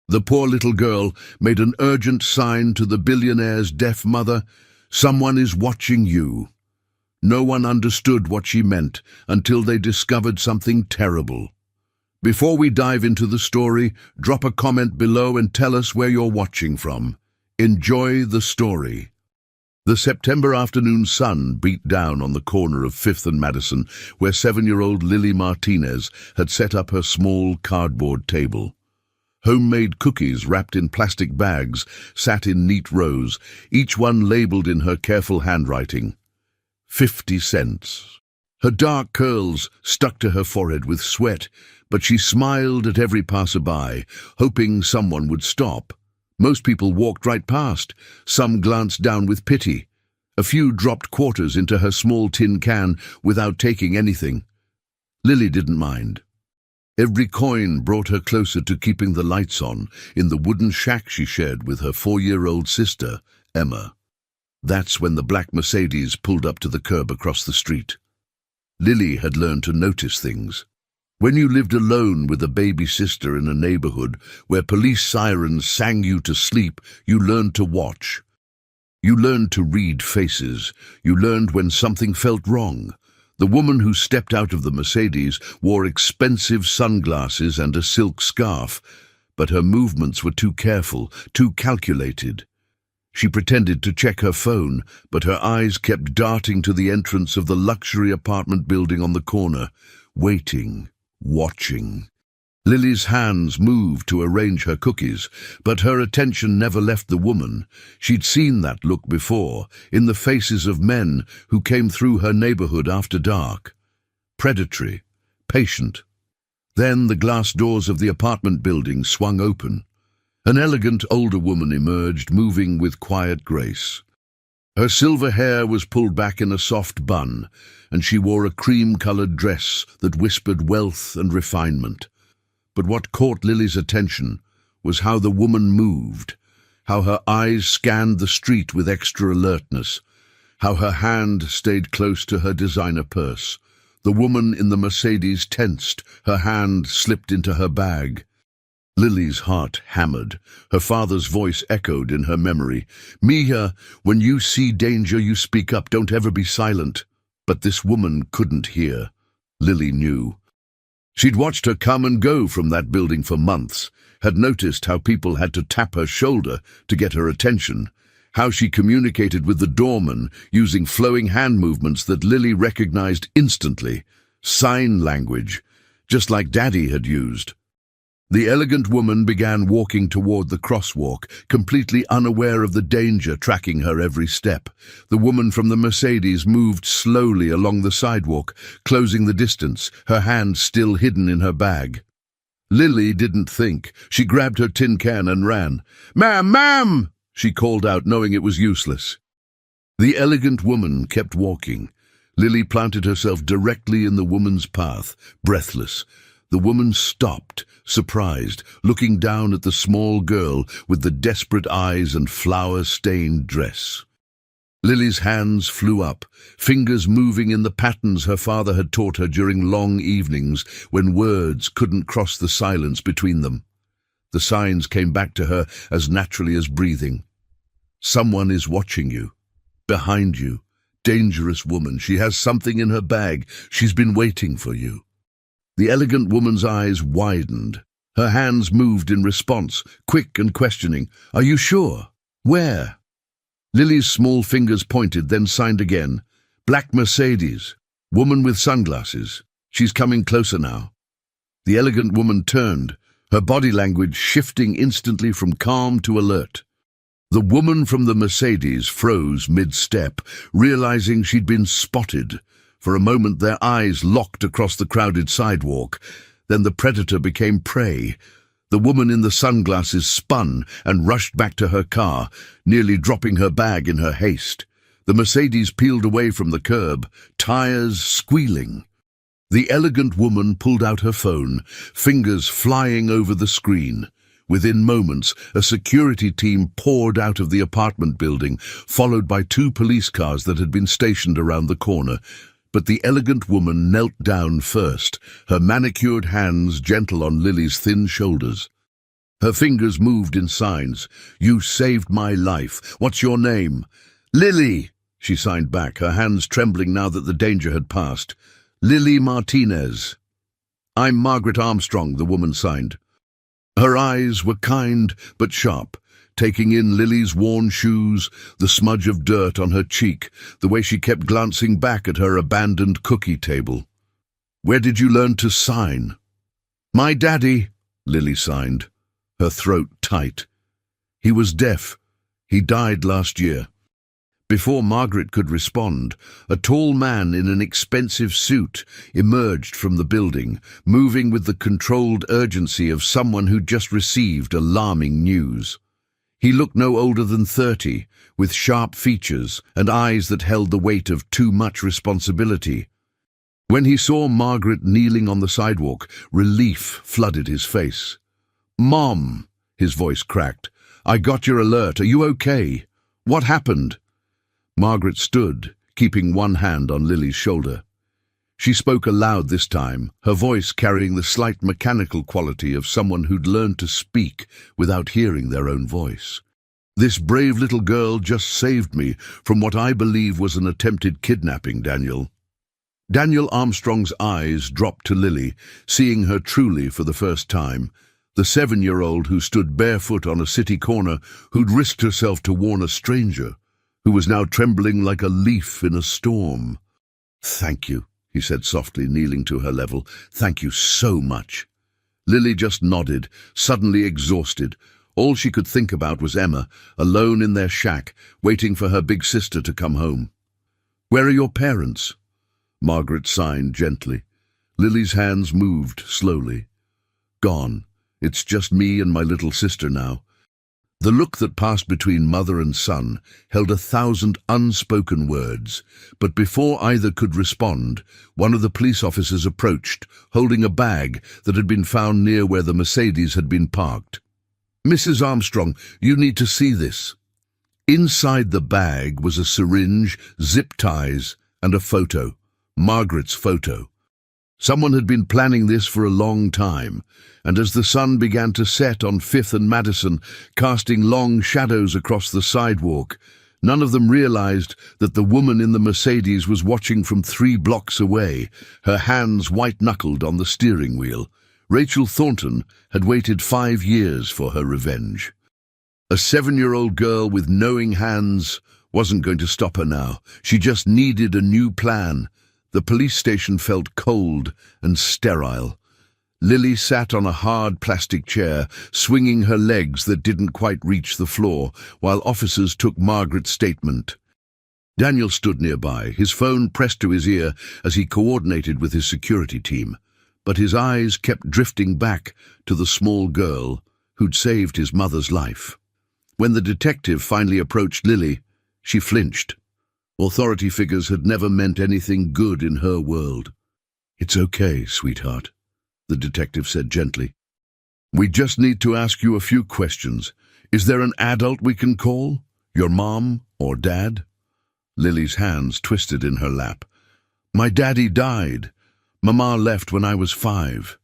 The poor little girl made an urgent sign to the billionaire's deaf mother. "Someone is watching you." No one understood what she meant until they discovered something terrible. Before we dive into the story, drop a comment below and tell us where you're watching from. Enjoy the story. The September afternoon sun beat down on the corner of 5th and Madison, where 7-year-old Lily Martinez had set up her small cardboard table. Homemade cookies wrapped in plastic bags sat in neat rows, each one labeled in her careful handwriting. 50 cents. Her dark curls stuck to her forehead with sweat, but she smiled at every passerby, hoping someone would stop. Most people walked right past. Some glanced down with pity. A few dropped quarters into her small tin can without taking anything. Lily didn't mind. Every coin brought her closer to keeping the lights on in the wooden shack she shared with her 4-year-old sister, Emma. That's when the black Mercedes pulled up to the curb across the street. Lily had learned to notice things. When you lived alone with a baby sister in a neighborhood where police sirens sang you to sleep, you learned to watch. You learned to read faces. You learned when something felt wrong. The woman who stepped out of the Mercedes wore expensive sunglasses and a silk scarf, but her movements were too careful, too calculated. She pretended to check her phone, but her eyes kept darting to the entrance of the luxury apartment building on the corner, waiting, watching. Lily's hands moved to arrange her cookies, but her attention never left the woman. She'd seen that look before, in the faces of men who came through her neighborhood after dark. Predatory, patient. Then the glass doors of the apartment building swung open. An elegant older woman emerged, moving with quiet grace. Her silver hair was pulled back in a soft bun, and she wore a cream-colored dress that whispered wealth and refinement. But what caught Lily's attention was how the woman moved, how her eyes scanned the street with extra alertness, how her hand stayed close to her designer purse. The woman in the Mercedes tensed, her hand slipped into her bag. Lily's heart hammered. Her father's voice echoed in her memory. "Mia, when you see danger, you speak up. Don't ever be silent." But this woman couldn't hear. Lily knew. She'd watched her come and go from that building for months, had noticed how people had to tap her shoulder to get her attention, how she communicated with the doorman using flowing hand movements that Lily recognized instantly, sign language, just like Daddy had used. The elegant woman began walking toward the crosswalk, completely unaware of the danger tracking her every step. The woman from the Mercedes moved slowly along the sidewalk, closing the distance, her hand still hidden in her bag. Lily didn't think. She grabbed her tin can and ran. "Ma'am, ma'am!" she called out, knowing it was useless. The elegant woman kept walking. Lily planted herself directly in the woman's path, breathless. The woman stopped, surprised, looking down at the small girl with the desperate eyes and flower-stained dress. Lily's hands flew up, fingers moving in the patterns her father had taught her during long evenings when words couldn't cross the silence between them. The signs came back to her as naturally as breathing. "Someone is watching you. Behind you. Dangerous woman. She has something in her bag. She's been waiting for you." The elegant woman's eyes widened. Her hands moved in response, quick and questioning. "Are you sure? Where?" Lily's small fingers pointed, then signed again. "Black Mercedes. Woman with sunglasses. She's coming closer now." The elegant woman turned, her body language shifting instantly from calm to alert. The woman from the Mercedes froze mid-step, realizing she'd been spotted. For a moment their eyes locked across the crowded sidewalk. Then the predator became prey. The woman in the sunglasses spun and rushed back to her car, nearly dropping her bag in her haste. The Mercedes peeled away from the curb, tires squealing. The elegant woman pulled out her phone, fingers flying over the screen. Within moments, a security team poured out of the apartment building, followed by 2 police cars that had been stationed around the corner. But the elegant woman knelt down first, her manicured hands gentle on Lily's thin shoulders. Her fingers moved in signs. "You saved my life. What's your name?" "Lily," she signed back, her hands trembling now that the danger had passed. "Lily Martinez." "I'm Margaret Armstrong," the woman signed. Her eyes were kind but sharp, taking in Lily's worn shoes, the smudge of dirt on her cheek, the way she kept glancing back at her abandoned cookie table. "Where did you learn to sign?" "My daddy," Lily signed, her throat tight. "He was deaf. He died last year." Before Margaret could respond, a tall man in an expensive suit emerged from the building, moving with the controlled urgency of someone who'd just received alarming news. He looked no older than 30, with sharp features and eyes that held the weight of too much responsibility. When he saw Margaret kneeling on the sidewalk, relief flooded his face. "Mom," his voice cracked, "I got your alert. Are you okay? What happened?" Margaret stood, keeping one hand on Lily's shoulder. She spoke aloud this time, her voice carrying the slight mechanical quality of someone who'd learned to speak without hearing their own voice. "This brave little girl just saved me from what I believe was an attempted kidnapping, Daniel." Daniel Armstrong's eyes dropped to Lily, seeing her truly for the first time, the 7-year-old who stood barefoot on a city corner, who'd risked herself to warn a stranger, who was now trembling like a leaf in a storm. "Thank you," he said softly, kneeling to her level. "Thank you so much." Lily just nodded, suddenly exhausted. All she could think about was Emma, alone in their shack, waiting for her big sister to come home. "Where are your parents?" Margaret signed gently. Lily's hands moved slowly. "Gone. It's just me and my little sister now." The look that passed between mother and son held 1,000 unspoken words, but before either could respond, one of the police officers approached, holding a bag that had been found near where the Mercedes had been parked. "Mrs. Armstrong, you need to see this." Inside the bag was a syringe, zip ties, and a photo, Margaret's photo. Someone had been planning this for a long time, and as the sun began to set on 5th and Madison, casting long shadows across the sidewalk, none of them realized that the woman in the Mercedes was watching from 3 blocks away, her hands white-knuckled on the steering wheel. Rachel Thornton had waited 5 years for her revenge. A 7-year-old girl with knowing hands wasn't going to stop her now. She just needed a new plan. The police station felt cold and sterile. Lily sat on a hard plastic chair, swinging her legs that didn't quite reach the floor, while officers took Margaret's statement. Daniel stood nearby, his phone pressed to his ear as he coordinated with his security team, but his eyes kept drifting back to the small girl who'd saved his mother's life. When the detective finally approached Lily, she flinched. Authority figures had never meant anything good in her world. "It's okay, sweetheart," the detective said gently. "We just need to ask you a few questions. Is there an adult we can call? Your mom or dad?" Lily's hands twisted in her lap. "My daddy died. Mama left when I was 5.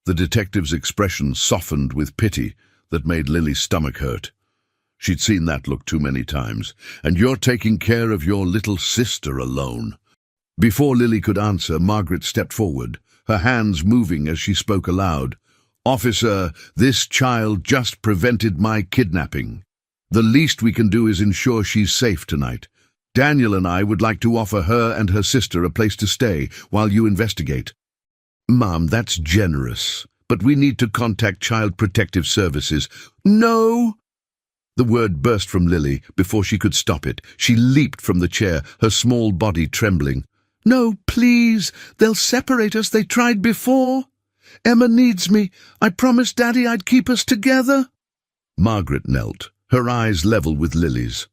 The detective's expression softened with pity that made Lily's stomach hurt. She'd seen that look too many times. "And you're taking care of your little sister alone." Before Lily could answer, Margaret stepped forward, her hands moving as she spoke aloud. "Officer, this child just prevented my kidnapping. The least we can do is ensure she's safe tonight. Daniel and I would like to offer her and her sister a place to stay while you investigate." "Mom, that's generous, but we need to contact Child Protective Services." "No!" The word burst from Lily before she could stop it. She leaped from the chair, her small body trembling. "No, please. They'll separate us. They tried before. Emma needs me. I promised Daddy I'd keep us together." Margaret knelt, her eyes level with Lily's.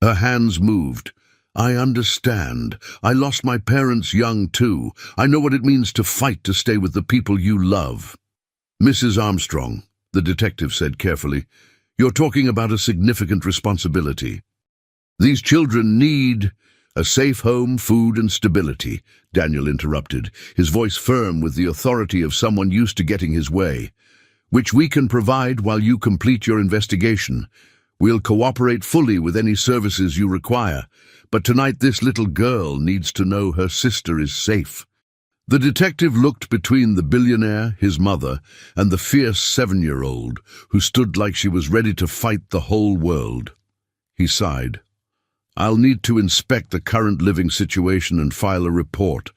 Her hands moved. "I understand. I lost my parents young too. I know what it means to fight to stay with the people you love." "Mrs. Armstrong," the detective said carefully, "you're talking about a significant responsibility. These children need a safe home, food, and stability," Daniel interrupted, his voice firm with the authority of someone used to getting his way. which we can provide while you complete your investigation. We'll cooperate fully with any services you require, but tonight this little girl needs to know her sister is safe." The detective looked between the billionaire, his mother, and the fierce 7-year-old, who stood like she was ready to fight the whole world. He sighed. "I'll need to inspect the current living situation and file a report,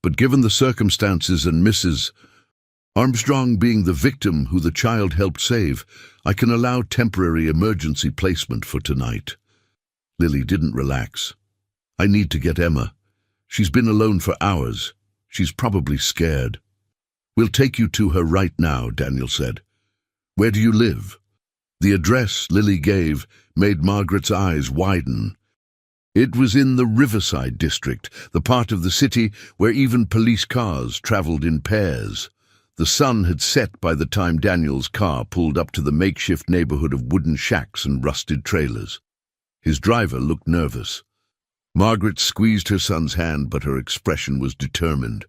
but given the circumstances and Mrs. Armstrong being the victim who the child helped save, I can allow temporary emergency placement for tonight." Lily didn't relax. "I need to get Emma. She's been alone for hours. She's probably scared." "We'll take you to her right now," Daniel said. "Where do you live?" The address Lily gave made Margaret's eyes widen. It was in the Riverside district, the part of the city where even police cars traveled in pairs. The sun had set by the time Daniel's car pulled up to the makeshift neighborhood of wooden shacks and rusted trailers. His driver looked nervous. Margaret squeezed her son's hand, but her expression was determined.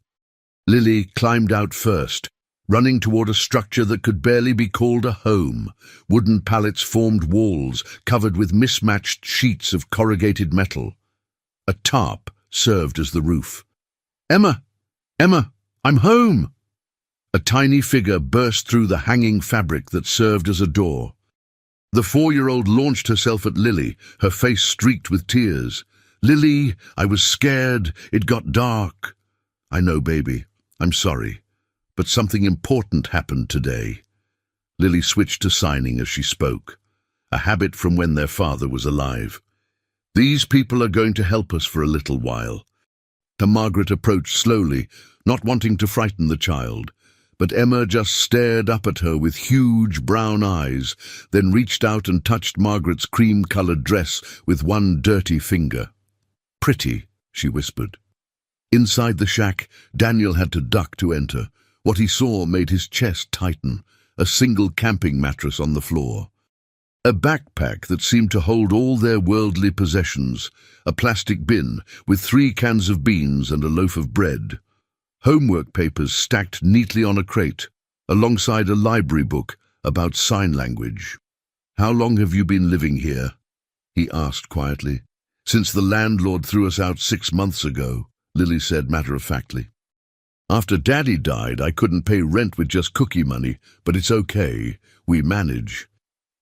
Lily climbed out first, running toward a structure that could barely be called a home. Wooden pallets formed walls covered with mismatched sheets of corrugated metal. A tarp served as the roof. "Emma! Emma! I'm home!" A tiny figure burst through the hanging fabric that served as a door. The 4-year-old launched herself at Lily, her face streaked with tears. "Lily, I was scared. It got dark." "I know, baby. I'm sorry. But something important happened today." Lily switched to signing as she spoke, a habit from when their father was alive. "These people are going to help us for a little while." Margaret approached slowly, not wanting to frighten the child, but Emma just stared up at her with huge brown eyes, then reached out and touched Margaret's cream-colored dress with one dirty finger. "Pretty," she whispered. Inside the shack, Daniel had to duck to enter. What he saw made his chest tighten, a single camping mattress on the floor. A backpack that seemed to hold all their worldly possessions, a plastic bin with 3 cans of beans and a loaf of bread. Homework papers stacked neatly on a crate, alongside a library book about sign language. "How long have you been living here?" he asked quietly. "Since the landlord threw us out 6 months ago," Lily said matter-of-factly. "After Daddy died, I couldn't pay rent with just cookie money, but it's okay. We manage."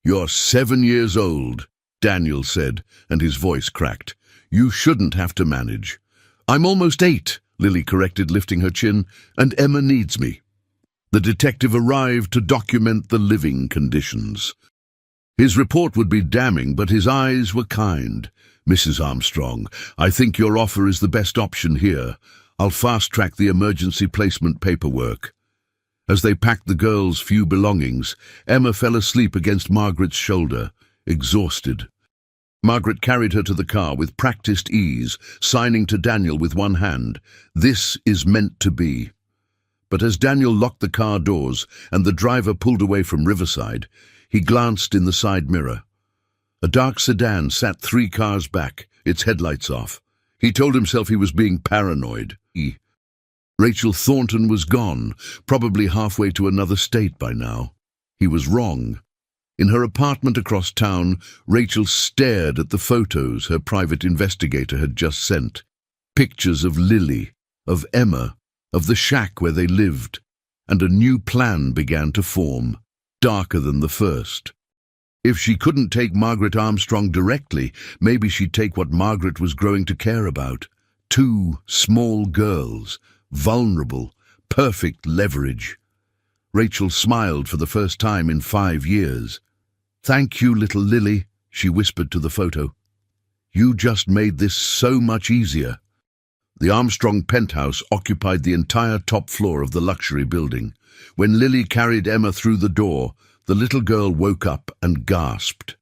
"You're 7 years old," Daniel said, and his voice cracked. "You shouldn't have to manage." "I'm almost 8, Lily corrected, lifting her chin, "and Emma needs me." The detective arrived to document the living conditions. His report would be damning, but his eyes were kind. "Mrs. Armstrong, I think your offer is the best option here. I'll fast-track the emergency placement paperwork." As they packed the girl's few belongings, Emma fell asleep against Margaret's shoulder, exhausted. Margaret carried her to the car with practiced ease, signing to Daniel with one hand. "This is meant to be." But as Daniel locked the car doors and the driver pulled away from Riverside, he glanced in the side mirror. A dark sedan sat 3 cars back, its headlights off. He told himself he was being paranoid. Rachel Thornton was gone, probably halfway to another state by now. He was wrong. In her apartment across town, Rachel stared at the photos her private investigator had just sent. Pictures of Lily, of Emma, of the shack where they lived, and a new plan began to form, darker than the first. If she couldn't take Margaret Armstrong directly, maybe she'd take what Margaret was growing to care about. 2 small girls, vulnerable, perfect leverage. Rachel smiled for the first time in 5 years. "Thank you, little Lily," she whispered to the photo. "You just made this so much easier." The Armstrong penthouse occupied the entire top floor of the luxury building. When Lily carried Emma through the door, the little girl woke up and gasped.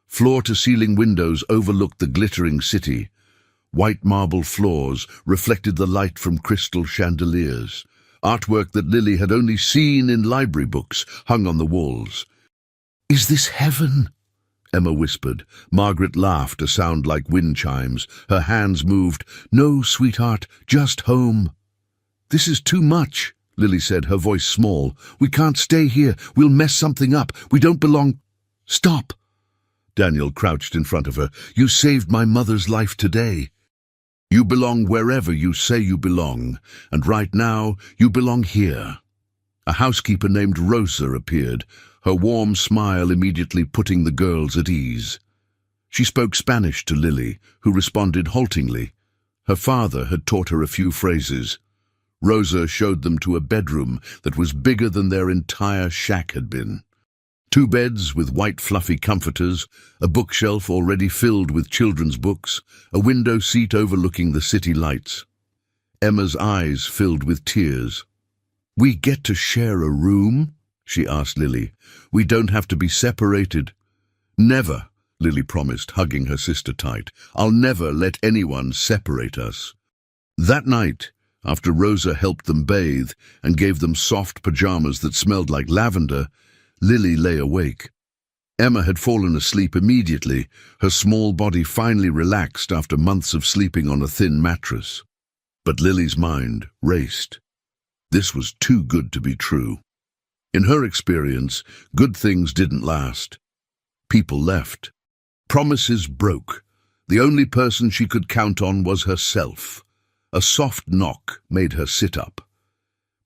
Floor-to-ceiling windows overlooked the glittering city. White marble floors reflected the light from crystal chandeliers. Artwork that Lily had only seen in library books hung on the walls. "Is this heaven?" Emma whispered. Margaret laughed, a sound like wind chimes. Her hands moved. "No, sweetheart, just home." "This is too much," Lily said, her voice small. "We can't stay here. We'll mess something up. We don't belong—" "Stop!" Daniel crouched in front of her. "You saved my mother's life today. You belong wherever you say you belong, and right now you belong here." A housekeeper named Rosa appeared, her warm smile immediately putting the girls at ease. She spoke Spanish to Lily, who responded haltingly. Her father had taught her a few phrases. Rosa showed them to a bedroom that was bigger than their entire shack had been. 2 beds with white fluffy comforters, a bookshelf already filled with children's books, a window seat overlooking the city lights. Emma's eyes filled with tears. "We get to share a room?" she asked Lily. "We don't have to be separated." "Never," Lily promised, hugging her sister tight. "I'll never let anyone separate us." That night, after Rosa helped them bathe and gave them soft pajamas that smelled like lavender, Lily lay awake. Emma had fallen asleep immediately, her small body finally relaxed after months of sleeping on a thin mattress. But Lily's mind raced. This was too good to be true. In her experience, good things didn't last. People left. Promises broke. The only person she could count on was herself. A soft knock made her sit up.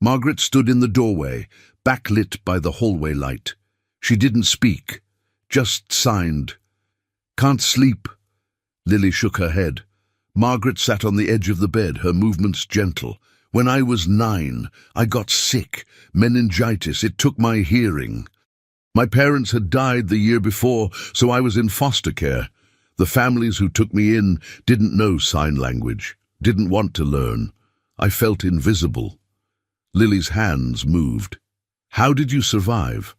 Margaret stood in the doorway, backlit by the hallway light. She didn't speak, just signed. "Can't sleep." Lily shook her head. Margaret sat on the edge of the bed, her movements gentle. "When I was 9, I got sick, meningitis. It took my hearing. My parents had died the year before, so I was in foster care. The families who took me in didn't know sign language, didn't want to learn. I felt invisible." Lily's hands moved. "How did you survive?"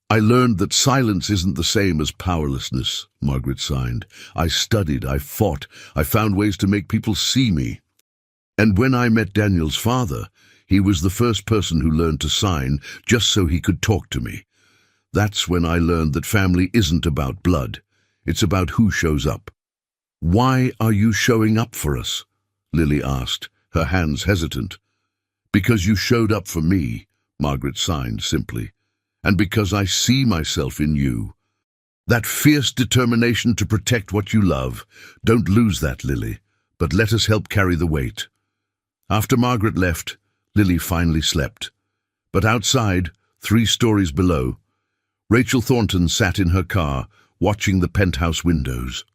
"I learned that silence isn't the same as powerlessness," Margaret signed. "I studied, I fought, I found ways to make people see me. And when I met Daniel's father, he was the first person who learned to sign just so he could talk to me. That's when I learned that family isn't about blood. It's about who shows up." "Why are you showing up for us?" Lily asked, her hands hesitant. "Because you showed up for me," Margaret signed simply. "And because I see myself in you. That fierce determination to protect what you love. Don't lose that, Lily, but let us help carry the weight." After Margaret left, Lily finally slept. But outside, 3 stories below, Rachel Thornton sat in her car, watching the penthouse windows.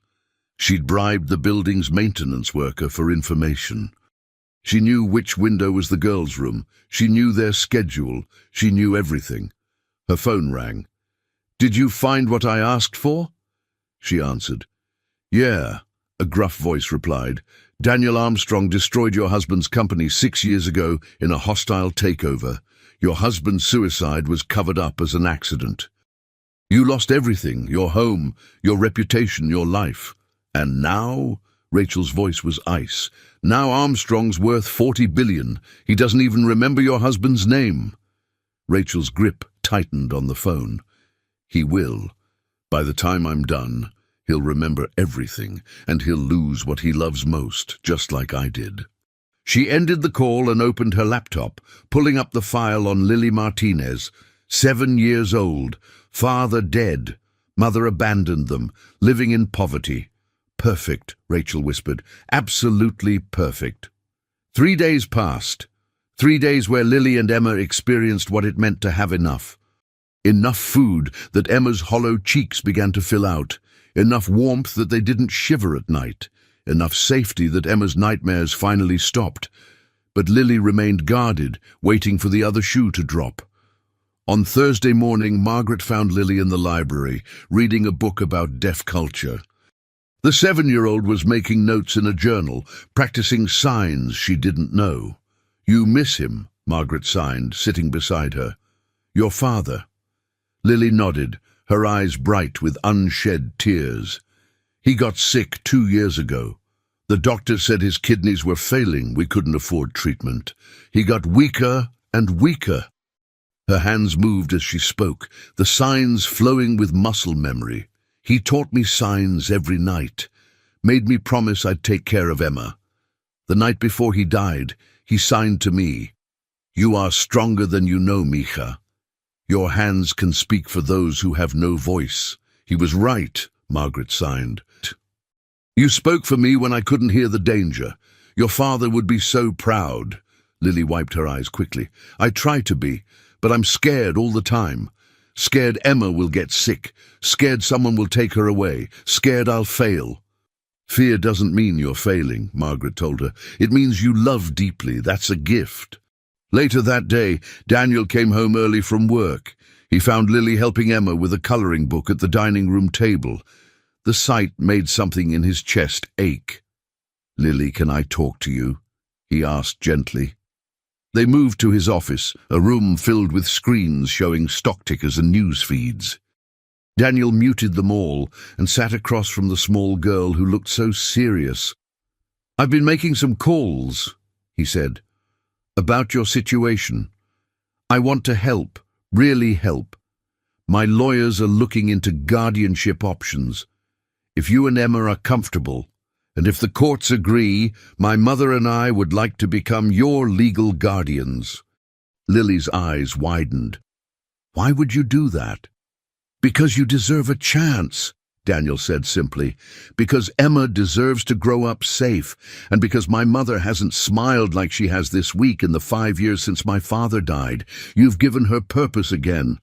She'd bribed the building's maintenance worker for information. She knew which window was the girls' room. She knew their schedule. She knew everything. Her phone rang. "Did you find what I asked for?" She answered. "Yeah," a gruff voice replied. "Daniel Armstrong destroyed your husband's company 6 years ago in a hostile takeover. Your husband's suicide was covered up as an accident. You lost everything, your home, your reputation, your life. And now," Rachel's voice was ice, "now Armstrong's worth 40 billion. He doesn't even remember your husband's name." Rachel's grip tightened on the phone. "He will. By the time I'm done, he'll remember everything, and he'll lose what he loves most, just like I did." She ended the call and opened her laptop, pulling up the file on Lily Martinez. 7 years old, father dead, mother abandoned them, living in poverty. "Perfect," Rachel whispered. "Absolutely perfect." 3 days passed. 3 days where Lily and Emma experienced what it meant to have enough. Enough food that Emma's hollow cheeks began to fill out. Enough warmth that they didn't shiver at night. Enough safety that Emma's nightmares finally stopped. But Lily remained guarded, waiting for the other shoe to drop. On Thursday morning, Margaret found Lily in the library, reading a book about deaf culture. The 7-year-old was making notes in a journal, practicing signs she didn't know. "You miss him," Margaret signed, sitting beside her. "Your father." Lily nodded, her eyes bright with unshed tears. "He got sick 2 years ago. The doctor said his kidneys were failing. We couldn't afford treatment. He got weaker and weaker." Her hands moved as she spoke, the signs flowing with muscle memory. "He taught me signs every night, made me promise I'd take care of Emma. The night before he died, he signed to me, You are stronger than you know, Mija. Your hands can speak for those who have no voice. He was right, Margaret signed. You spoke for me when I couldn't hear the danger. Your father would be so proud. Lily wiped her eyes quickly. I try to be, but I'm scared all the time. Scared Emma will get sick. Scared someone will take her away. Scared I'll fail. Fear doesn't mean you're failing, Margaret told her. It means you love deeply. That's a gift. Later that day, Daniel came home early from work. He found Lily helping Emma with a coloring book at the dining room table. The sight made something in his chest ache. Lily, can I talk to you? He asked gently. They moved to his office, a room filled with screens showing stock tickers and news feeds. Daniel muted them all and sat across from the small girl who looked so serious. I've been making some calls, he said, about your situation. I want to help, really help. My lawyers are looking into guardianship options. If you and Emma are comfortable, and if the courts agree, my mother and I would like to become your legal guardians. Lily's eyes widened. Why would you do that? Because you deserve a chance, Daniel said simply. Because Emma deserves to grow up safe, and because my mother hasn't smiled like she has this week in the 5 years since my father died. You've given her purpose again.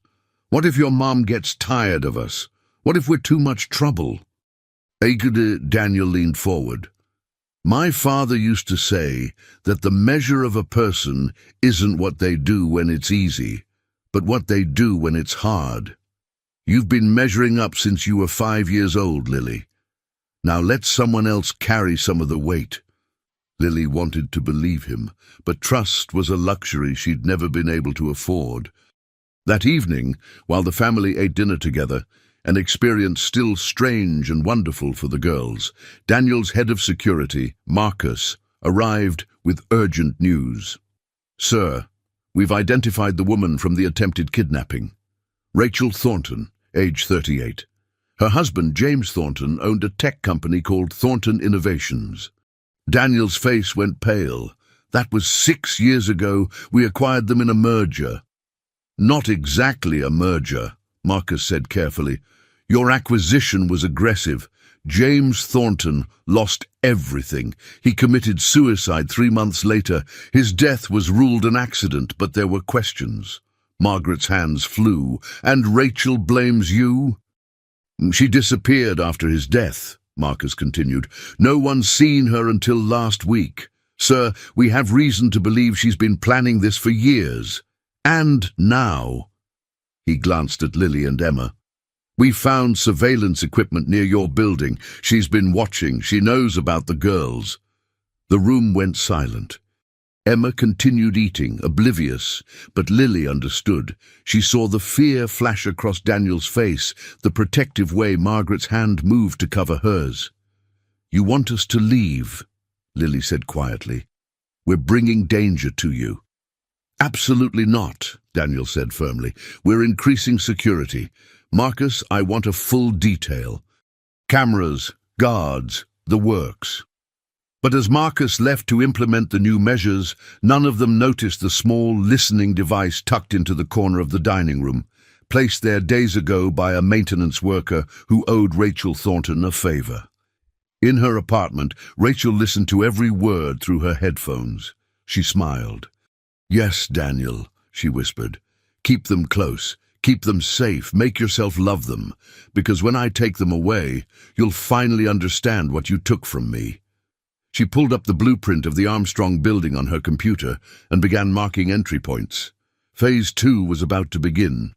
What if your mom gets tired of us? What if we're too much trouble? Daniel leaned forward. My father used to say that the measure of a person isn't what they do when it's easy, but what they do when it's hard. You've been measuring up since you were 5 years old, Lily. Now let someone else carry some of the weight. Lily wanted to believe him, but trust was a luxury she'd never been able to afford. That evening, while the family ate dinner together, an experience still strange and wonderful for the girls, Daniel's head of security, Marcus, arrived with urgent news. Sir, we've identified the woman from the attempted kidnapping. Rachel Thornton, age 38. Her husband, James Thornton, owned a tech company called Thornton Innovations. Daniel's face went pale. That was 6 years ago. We acquired them in a merger. Not exactly a merger, Marcus said carefully. Your acquisition was aggressive. James Thornton lost everything. He committed suicide 3 months later. His death was ruled an accident, but there were questions. Margaret's hands flew. And Rachel blames you? She disappeared after his death, Marcus continued. No one's seen her until last week. Sir, we have reason to believe she's been planning this for years. And now. He glanced at Lily and Emma. We found surveillance equipment near your building. She's been watching. She knows about the girls. The room went silent. Emma continued eating, oblivious, but Lily understood. She saw the fear flash across Daniel's face, the protective way Margaret's hand moved to cover hers. You want us to leave, Lily said quietly. We're bringing danger to you. Absolutely not, Daniel said firmly. We're increasing security. Marcus, I want a full detail. Cameras, guards, the works. But as Marcus left to implement the new measures, none of them noticed the small listening device tucked into the corner of the dining room, placed there days ago by a maintenance worker who owed Rachel Thornton a favor. In her apartment, Rachel listened to every word through her headphones. She smiled. Yes, Daniel, she whispered. Keep them close. Keep them safe. Make yourself love them. Because when I take them away, you'll finally understand what you took from me. She pulled up the blueprint of the Armstrong building on her computer and began marking entry points. Phase 2 was about to begin.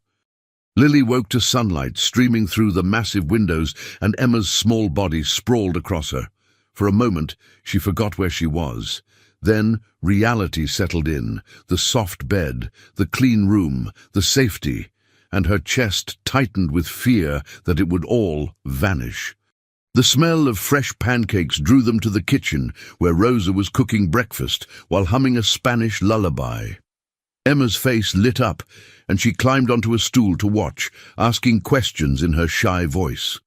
Lily woke to sunlight streaming through the massive windows, and Emma's small body sprawled across her. For a moment, she forgot where she was. Then reality settled in, the soft bed, the clean room, the safety, and her chest tightened with fear that it would all vanish. The smell of fresh pancakes drew them to the kitchen, where Rosa was cooking breakfast while humming a Spanish lullaby. Emma's face lit up, and she climbed onto a stool to watch, asking questions in her shy voice.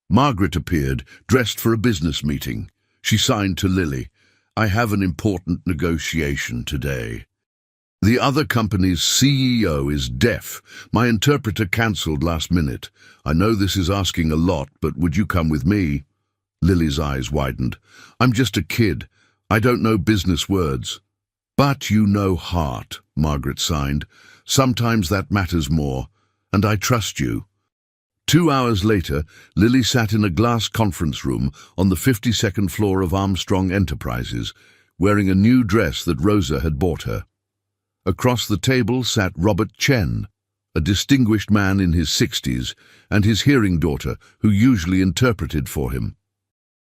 Margaret appeared, dressed for a business meeting. She signed to Lily, I have an important negotiation today. The other company's CEO is deaf. My interpreter cancelled last minute. I know this is asking a lot, but would you come with me? Lily's eyes widened. I'm just a kid. I don't know business words. But you know heart, Margaret signed. Sometimes that matters more, and I trust you. 2 hours later, Lily sat in a glass conference room on the 52nd floor of Armstrong Enterprises, wearing a new dress that Rosa had bought her. Across the table sat Robert Chen, a distinguished man in his 60s, and his hearing daughter, who usually interpreted for him.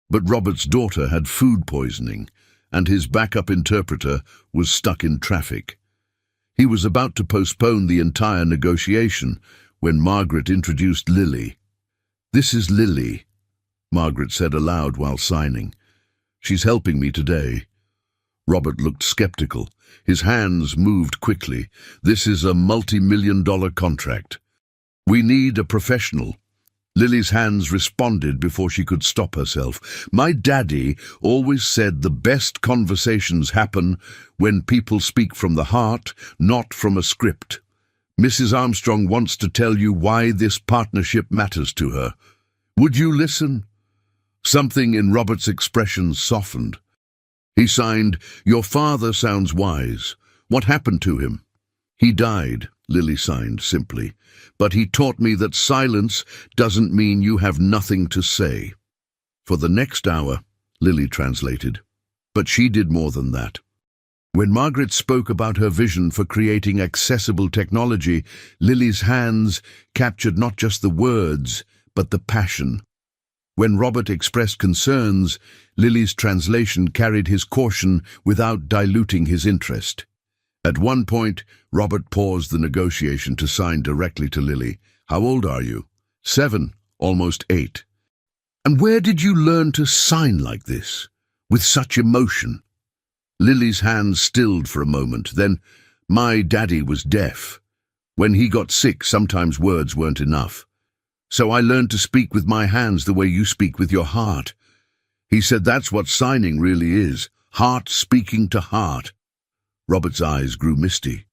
But Robert's daughter had food poisoning, and his backup interpreter was stuck in traffic. He was about to postpone the entire negotiation when Margaret introduced Lily. "This is Lily," Margaret said aloud while signing. "She's helping me today." Robert looked skeptical. His hands moved quickly. "This is a multi-million-dollar contract. We need a professional." Lily's hands responded before she could stop herself. "My daddy always said the best conversations happen when people speak from the heart, not from a script. Mrs. Armstrong wants to tell you why this partnership matters to her. Would you listen?" Something in Robert's expression softened. He signed, "Your father sounds wise. What happened to him?" "He died," Lily signed simply. "But he taught me that silence doesn't mean you have nothing to say." For the next hour, Lily translated. But she did more than that. When Margaret spoke about her vision for creating accessible technology, Lily's hands captured not just the words, but the passion. When Robert expressed concerns, Lily's translation carried his caution without diluting his interest. At one point, Robert paused the negotiation to sign directly to Lily. "How old are you?" 7, almost 8. "And where did you learn to sign like this, with such emotion?" Lily's hands stilled for a moment. Then, "My daddy was deaf. When he got sick, sometimes words weren't enough. So I learned to speak with my hands the way you speak with your heart. He said that's what signing really is, heart speaking to heart." Robert's eyes grew misty.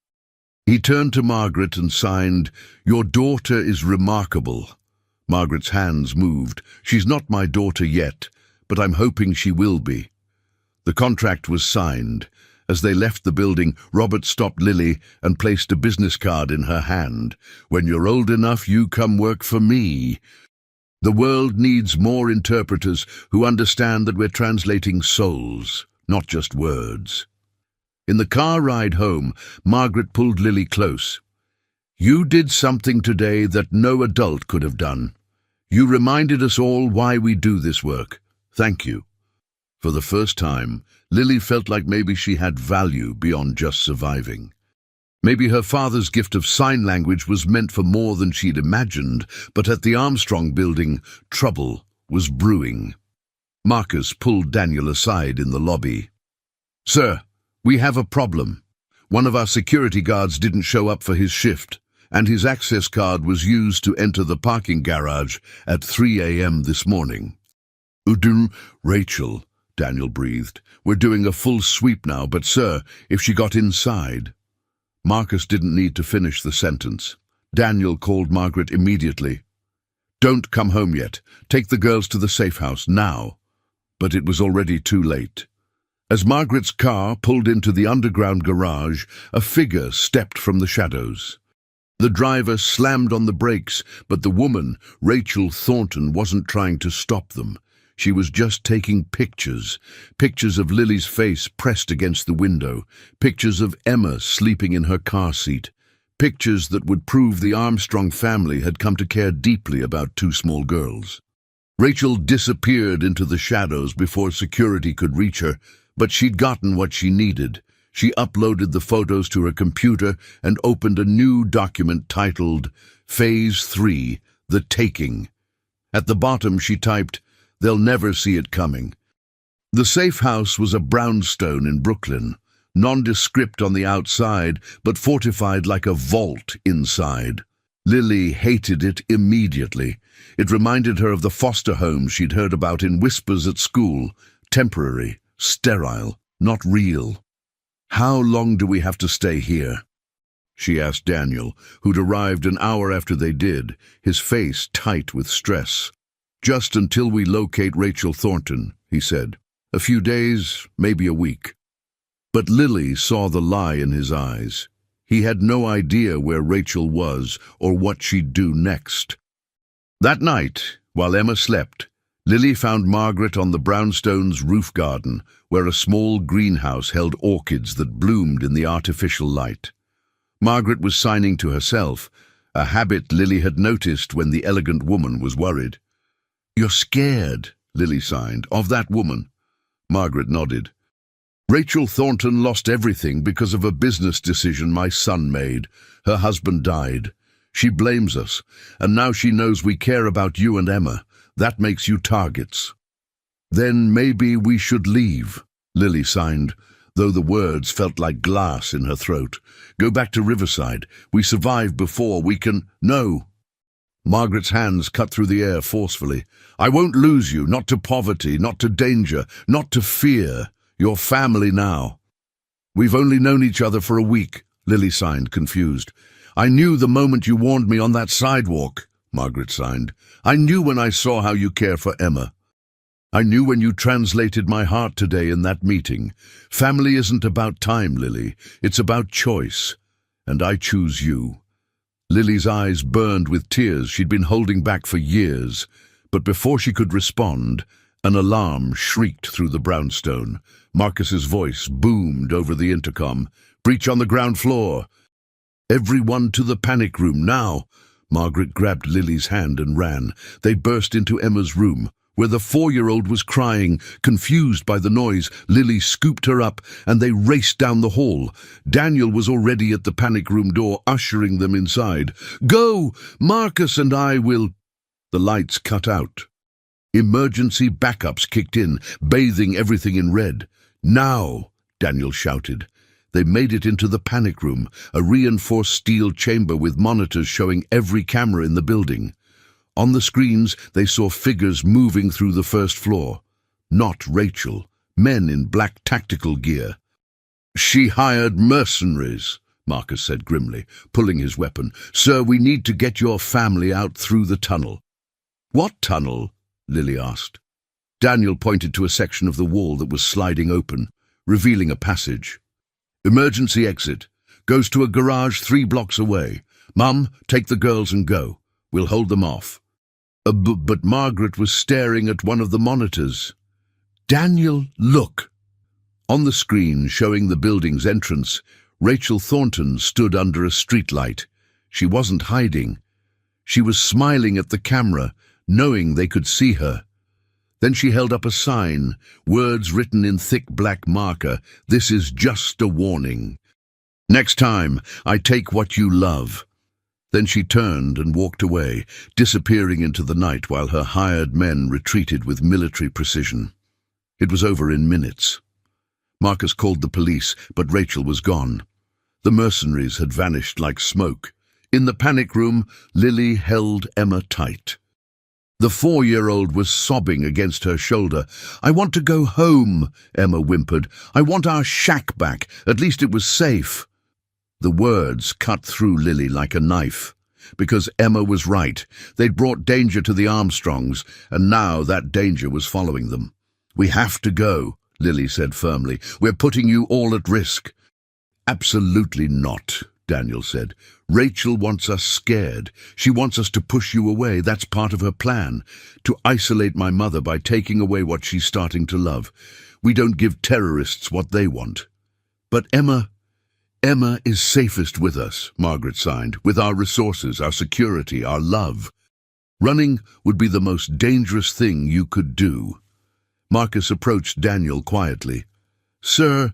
He turned to Margaret and signed, "Your daughter is remarkable." Margaret's hands moved. "She's not my daughter yet, but I'm hoping she will be." The contract was signed. As they left the building, Robert stopped Lily and placed a business card in her hand. "When you're old enough, you come work for me. The world needs more interpreters who understand that we're translating souls, not just words." In the car ride home, Margaret pulled Lily close. "You did something today that no adult could have done. You reminded us all why we do this work. Thank you." For the first time, Lily felt like maybe she had value beyond just surviving. Maybe her father's gift of sign language was meant for more than she'd imagined, but at the Armstrong building, trouble was brewing. Marcus pulled Daniel aside in the lobby. "Sir, we have a problem. One of our security guards didn't show up for his shift, and his access card was used to enter the parking garage at 3 a.m. this morning." "Rachel," Daniel breathed. "We're doing a full sweep now, but sir, if she got inside—" Marcus didn't need to finish the sentence. Daniel called Margaret immediately. "Don't come home yet. Take the girls to the safe house, now." But it was already too late. As Margaret's car pulled into the underground garage, a figure stepped from the shadows. The driver slammed on the brakes, but the woman, Rachel Thornton, wasn't trying to stop them. She was just taking pictures. Pictures of Lily's face pressed against the window. Pictures of Emma sleeping in her car seat. Pictures that would prove the Armstrong family had come to care deeply about 2 small girls. Rachel disappeared into the shadows before security could reach her, but she'd gotten what she needed. She uploaded the photos to her computer and opened a new document titled Phase 3, The Taking. At the bottom she typed, "They'll never see it coming." The safe house was a brownstone in Brooklyn, nondescript on the outside, but fortified like a vault inside. Lily hated it immediately. It reminded her of the foster homes she'd heard about in whispers at school. Temporary, sterile, not real. "How long do we have to stay here?" she asked Daniel, who'd arrived an hour after they did, his face tight with stress. "Just until we locate Rachel Thornton," he said. "A few days, maybe a week." But Lily saw the lie in his eyes. He had no idea where Rachel was or what she'd do next. That night, while Emma slept, Lily found Margaret on the brownstone's roof garden, where a small greenhouse held orchids that bloomed in the artificial light. Margaret was signing to herself, a habit Lily had noticed when the elegant woman was worried. "You're scared," Lily signed, "of that woman." Margaret nodded. "Rachel Thornton lost everything because of a business decision my son made. Her husband died. She blames us, and now she knows we care about you and Emma. That makes you targets." "Then maybe we should leave," Lily signed, though the words felt like glass in her throat. "Go back to Riverside. We survived before. We can—" "No." Margaret's hands cut through the air forcefully. "I won't lose you, not to poverty, not to danger, not to fear. You're family now." "We've only known each other for a week," Lily signed, confused. "I knew the moment you warned me on that sidewalk," Margaret signed. "I knew when I saw how you care for Emma. I knew when you translated my heart today in that meeting. Family isn't about time, Lily. It's about choice. And I choose you." Lily's eyes burned with tears she'd been holding back for years. But before she could respond, an alarm shrieked through the brownstone. Marcus's voice boomed over the intercom. "Breach on the ground floor. Everyone to the panic room, now." Margaret grabbed Lily's hand and ran. They burst into Emma's room, where the 4-year-old was crying, confused by the noise. Lily scooped her up, and they raced down the hall. Daniel was already at the panic room door, ushering them inside. "Go! Marcus and I will—" The lights cut out. Emergency backups kicked in, bathing everything in red. "Now!" Daniel shouted. They made it into the panic room, a reinforced steel chamber with monitors showing every camera in the building. On the screens, they saw figures moving through the first floor. Not Rachel, men in black tactical gear. "She hired mercenaries," Marcus said grimly, pulling his weapon. "Sir, we need to get your family out through the tunnel." "What tunnel?" Lily asked. Daniel pointed to a section of the wall that was sliding open, revealing a passage. "Emergency exit. Goes to a garage 3 blocks away. Mum, take the girls and go. We'll hold them off." But Margaret was staring at one of the monitors. "Daniel, look!" On the screen showing the building's entrance, Rachel Thornton stood under a streetlight. She wasn't hiding. She was smiling at the camera, knowing they could see her. Then she held up a sign, words written in thick black marker. "This is just a warning. Next time, I take what you love." Then she turned and walked away, disappearing into the night while her hired men retreated with military precision. It was over in minutes. Marcus called the police, but Rachel was gone. The mercenaries had vanished like smoke. In the panic room, Lily held Emma tight. The 4-year-old was sobbing against her shoulder. "I want to go home," Emma whimpered. "I want our shack back. At least it was safe." The words cut through Lily like a knife. Because Emma was right. They'd brought danger to the Armstrongs, and now that danger was following them. "We have to go," Lily said firmly. "We're putting you all at risk." "Absolutely not," Daniel said. "Rachel wants us scared. She wants us to push you away. That's part of her plan. To isolate my mother by taking away what she's starting to love. We don't give terrorists what they want." "But Emma is safest with us," Margaret signed, "with our resources, our security, our love. Running would be the most dangerous thing you could do." Marcus approached Daniel quietly. "Sir,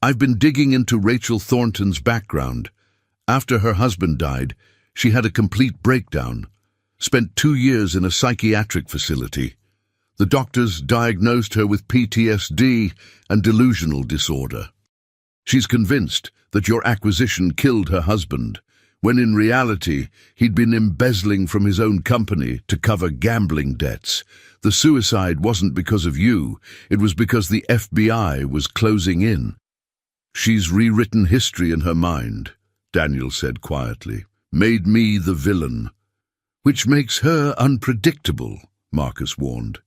I've been digging into Rachel Thornton's background. After her husband died, she had a complete breakdown. Spent 2 years in a psychiatric facility. The doctors diagnosed her with PTSD and delusional disorder. She's convinced that your acquisition killed her husband, when in reality he'd been embezzling from his own company to cover gambling debts. The suicide wasn't because of you, it was because the FBI was closing in." She's rewritten history in her mind, Daniel said quietly. Made me the villain. Which makes her unpredictable, Marcus warned.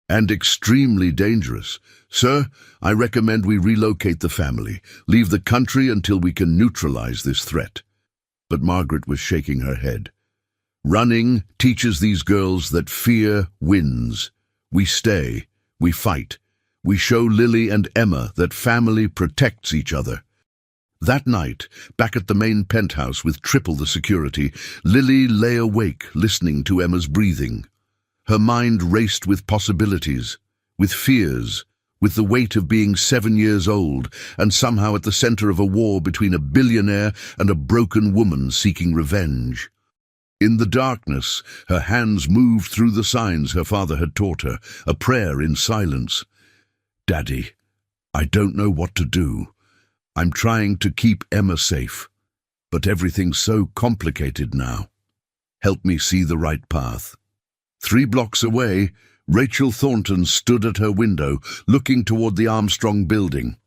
And extremely dangerous. Sir, I recommend we relocate the family, leave the country until we can neutralize this threat. But Margaret was shaking her head. Running teaches these girls that fear wins. We stay, we fight. We show Lily and Emma that family protects each other. That night, back at the main penthouse with triple the security, Lily lay awake listening to Emma's breathing. Her mind raced with possibilities, with fears, with the weight of being 7 years old and somehow at the center of a war between a billionaire and a broken woman seeking revenge. In the darkness, her hands moved through the signs her father had taught her, a prayer in silence. Daddy, I don't know what to do. I'm trying to keep Emma safe, but everything's so complicated now. Help me see the right path. 3 blocks away, Rachel Thornton stood at her window, looking toward the Armstrong building.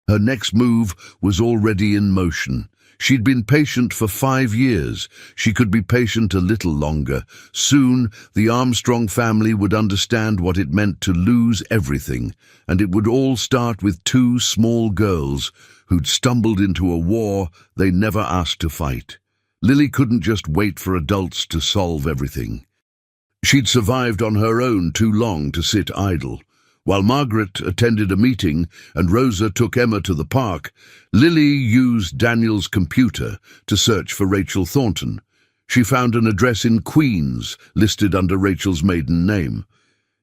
Her next move was already in motion. She'd been patient for 5 years. She could be patient a little longer. Soon, the Armstrong family would understand what it meant to lose everything, and it would all start with 2 small girls who'd stumbled into a war they never asked to fight. Lily couldn't just wait for adults to solve everything. She'd survived on her own too long to sit idle. While Margaret attended a meeting and Rosa took Emma to the park, Lily used Daniel's computer to search for Rachel Thornton. She found an address in Queens listed under Rachel's maiden name.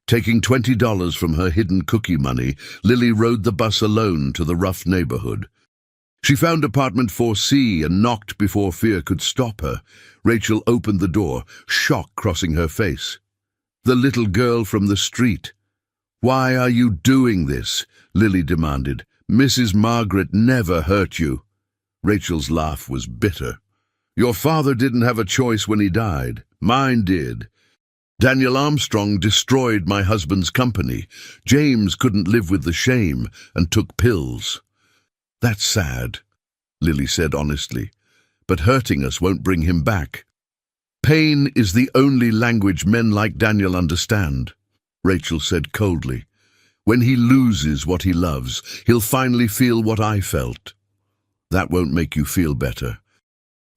Taking $20 from her hidden cookie money, Lily rode the bus alone to the rough neighborhood. She found apartment 4C and knocked before fear could stop her. Rachel opened the door, shock crossing her face. The little girl from the street. "Why are you doing this?" Lily demanded. "Mrs. Margaret never hurt you." Rachel's laugh was bitter. "Your father didn't have a choice when he died. Mine did. Daniel Armstrong destroyed my husband's company. James couldn't live with the shame and took pills." "That's sad," Lily said honestly, "but hurting us won't bring him back. Pain is the only language men like Daniel understand," Rachel said coldly. "When he loses what he loves, he'll finally feel what I felt. That won't make you feel better.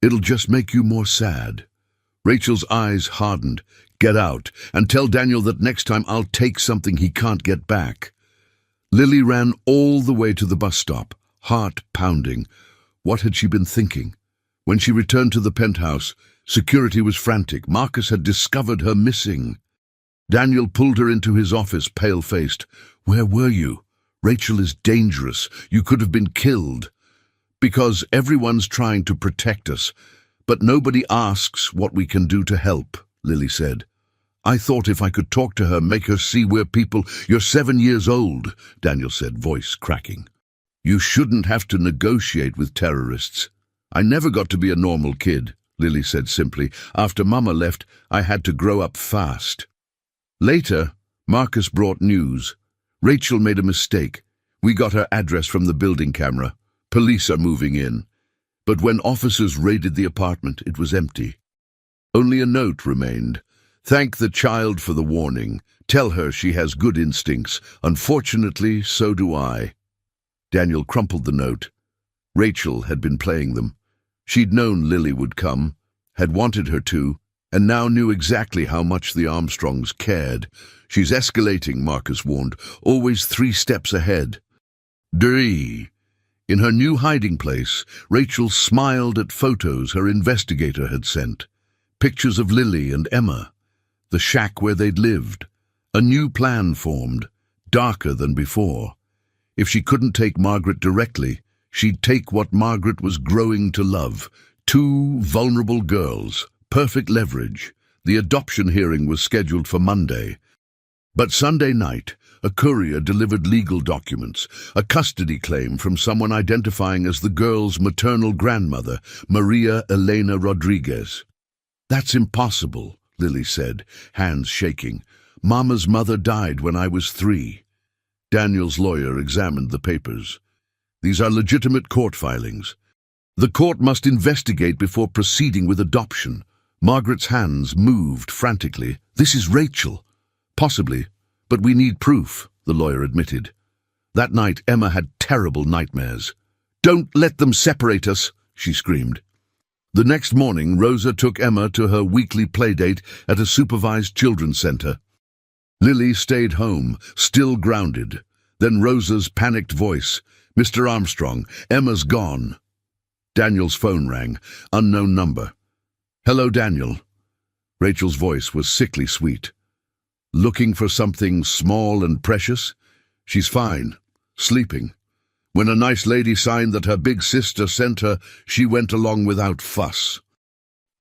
It'll just make you more sad." Rachel's eyes hardened. "Get out and tell Daniel that next time I'll take something he can't get back." Lily ran all the way to the bus stop, heart pounding. What had she been thinking? When she returned to the penthouse, security was frantic. Marcus had discovered her missing. Daniel pulled her into his office, pale-faced. "Where were you? Rachel is dangerous. You could have been killed." "Because everyone's trying to protect us, but nobody asks what we can do to help," Lily said. "I thought if I could talk to her, make her see we're people." "You're 7 years old," Daniel said, voice cracking. "You shouldn't have to negotiate with terrorists." "I never got to be a normal kid," Lily said simply. "After Mama left, I had to grow up fast." Later, Marcus brought news. "Rachel made a mistake. We got her address from the building camera. Police are moving in." But when officers raided the apartment, it was empty. Only a note remained. "Thank the child for the warning. Tell her she has good instincts. Unfortunately, so do I." Daniel crumpled the note. Rachel had been playing them. She'd known Lily would come, had wanted her to, and now knew exactly how much the Armstrongs cared. "She's escalating," Marcus warned, "always 3 steps ahead." In her new hiding place, Rachel smiled at photos her investigator had sent. Pictures of Lily and Emma, the shack where they'd lived. A new plan formed, darker than before. If she couldn't take Margaret directly, she'd take what Margaret was growing to love. 2 vulnerable girls, perfect leverage. The adoption hearing was scheduled for Monday. But Sunday night, a courier delivered legal documents, a custody claim from someone identifying as the girl's maternal grandmother, Maria Elena Rodriguez. "That's impossible," Lily said, hands shaking. "Mama's mother died when I was 3. Daniel's lawyer examined the papers. These are legitimate court filings. The court must investigate before proceeding with adoption. Margaret's hands moved frantically. This is Rachel. Possibly, but we need proof, the lawyer admitted. That night, Emma had terrible nightmares. Don't let them separate us, she screamed. The next morning, Rosa took Emma to her weekly playdate at a supervised children's center. Lily stayed home, still grounded. Then Rosa's panicked voice. Mr. Armstrong, Emma's gone. Daniel's phone rang. Unknown number. Hello, Daniel. Rachel's voice was sickly sweet. Looking for something small and precious? She's fine. Sleeping. When a nice lady signed that her big sister sent her, she went along without fuss.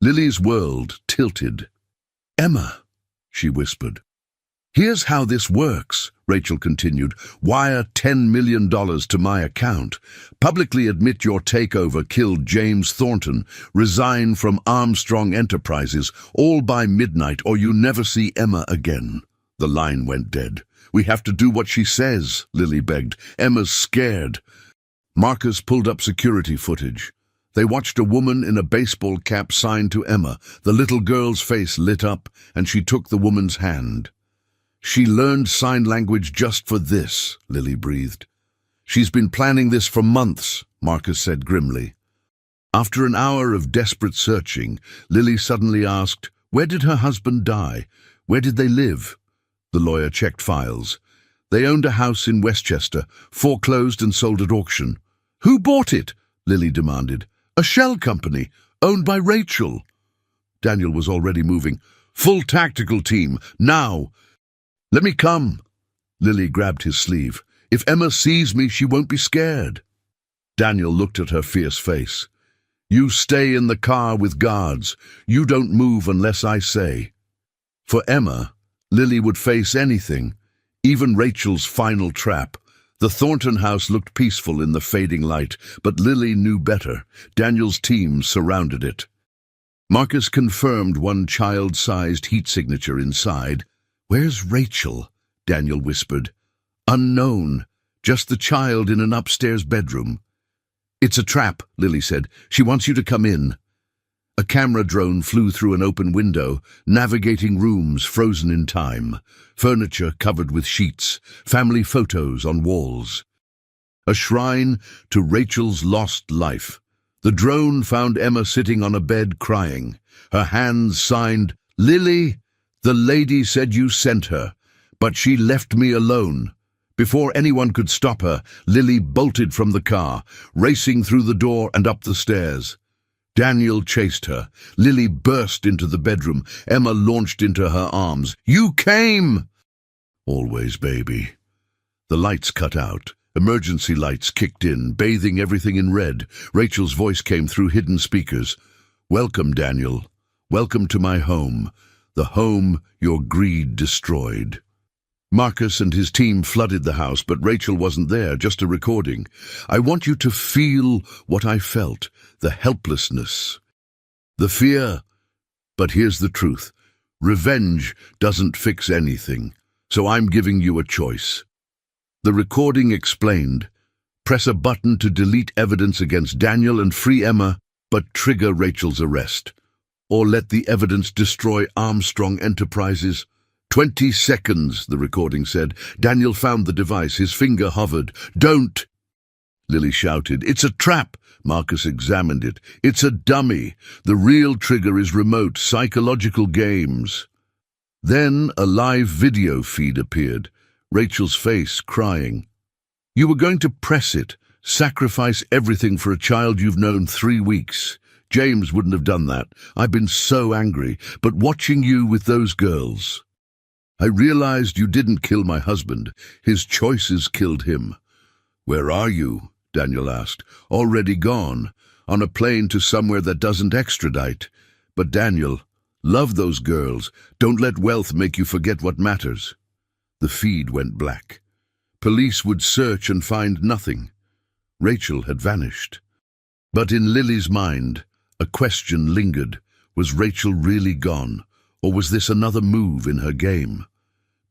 Lily's world tilted. Emma, she whispered. Here's how this works, Rachel continued. Wire $10 million to my account. Publicly admit your takeover killed James Thornton. Resign from Armstrong Enterprises, all by midnight, or you never see Emma again. The line went dead. We have to do what she says, Lily begged. Emma's scared. Marcus pulled up security footage. They watched a woman in a baseball cap sign to Emma. The little girl's face lit up, and she took the woman's hand. She learned sign language just for this, Lily breathed. She's been planning this for months, Marcus said grimly. After an hour of desperate searching, Lily suddenly asked, where did her husband die? Where did they live? The lawyer checked files. They owned a house in Westchester, foreclosed and sold at auction. Who bought it? Lily demanded. A shell company, owned by Rachel. Daniel was already moving. Full tactical team, now. Let me come. Lily grabbed his sleeve. If Emma sees me, she won't be scared. Daniel looked at her fierce face. You stay in the car with guards. You don't move unless I say. For Emma, Lily would face anything, even Rachel's final trap. The Thornton house looked peaceful in the fading light, but Lily knew better. Daniel's team surrounded it. Marcus confirmed one child-sized heat signature inside. Where's Rachel? Daniel whispered. Unknown. Just the child in an upstairs bedroom. It's a trap, Lily said. She wants you to come in. A camera drone flew through an open window, navigating rooms frozen in time, furniture covered with sheets, family photos on walls. A shrine to Rachel's lost life. The drone found Emma sitting on a bed crying, her hands signed, Lily, the lady said you sent her, but she left me alone. Before anyone could stop her, Lily bolted from the car, racing through the door and up the stairs. Daniel chased her. Lily burst into the bedroom. Emma launched into her arms. You came! Always, baby. The lights cut out. Emergency lights kicked in, bathing everything in red. Rachel's voice came through hidden speakers. Welcome, Daniel. Welcome to my home. The home your greed destroyed. Marcus and his team flooded the house, but Rachel wasn't there, just a recording. I want you to feel what I felt, the helplessness, the fear. But here's the truth. Revenge doesn't fix anything, so I'm giving you a choice. The recording explained, press a button to delete evidence against Daniel and free Emma, but trigger Rachel's arrest. Or let the evidence destroy Armstrong Enterprises. 20 seconds, the recording said. Daniel found the device. His finger hovered. Don't! Lily shouted. It's a trap. Marcus examined it. It's a dummy. The real trigger is remote, psychological games. Then a live video feed appeared. Rachel's face crying. You were going to press it, sacrifice everything for a child you've known 3 weeks. James wouldn't have done that. I've been so angry, but watching you with those girls. I realized you didn't kill my husband. His choices killed him. Where are you? Daniel asked. Already gone, on a plane to somewhere that doesn't extradite. But Daniel, love those girls. Don't let wealth make you forget what matters. The feed went black. Police would search and find nothing. Rachel had vanished. But in Lily's mind, a question lingered. Was Rachel really gone? Or was this another move in her game?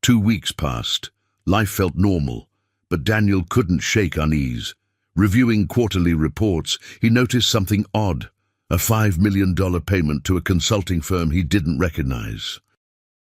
2 weeks passed. Life felt normal, but Daniel couldn't shake unease. Reviewing quarterly reports, he noticed something odd, a $5 million payment to a consulting firm he didn't recognize.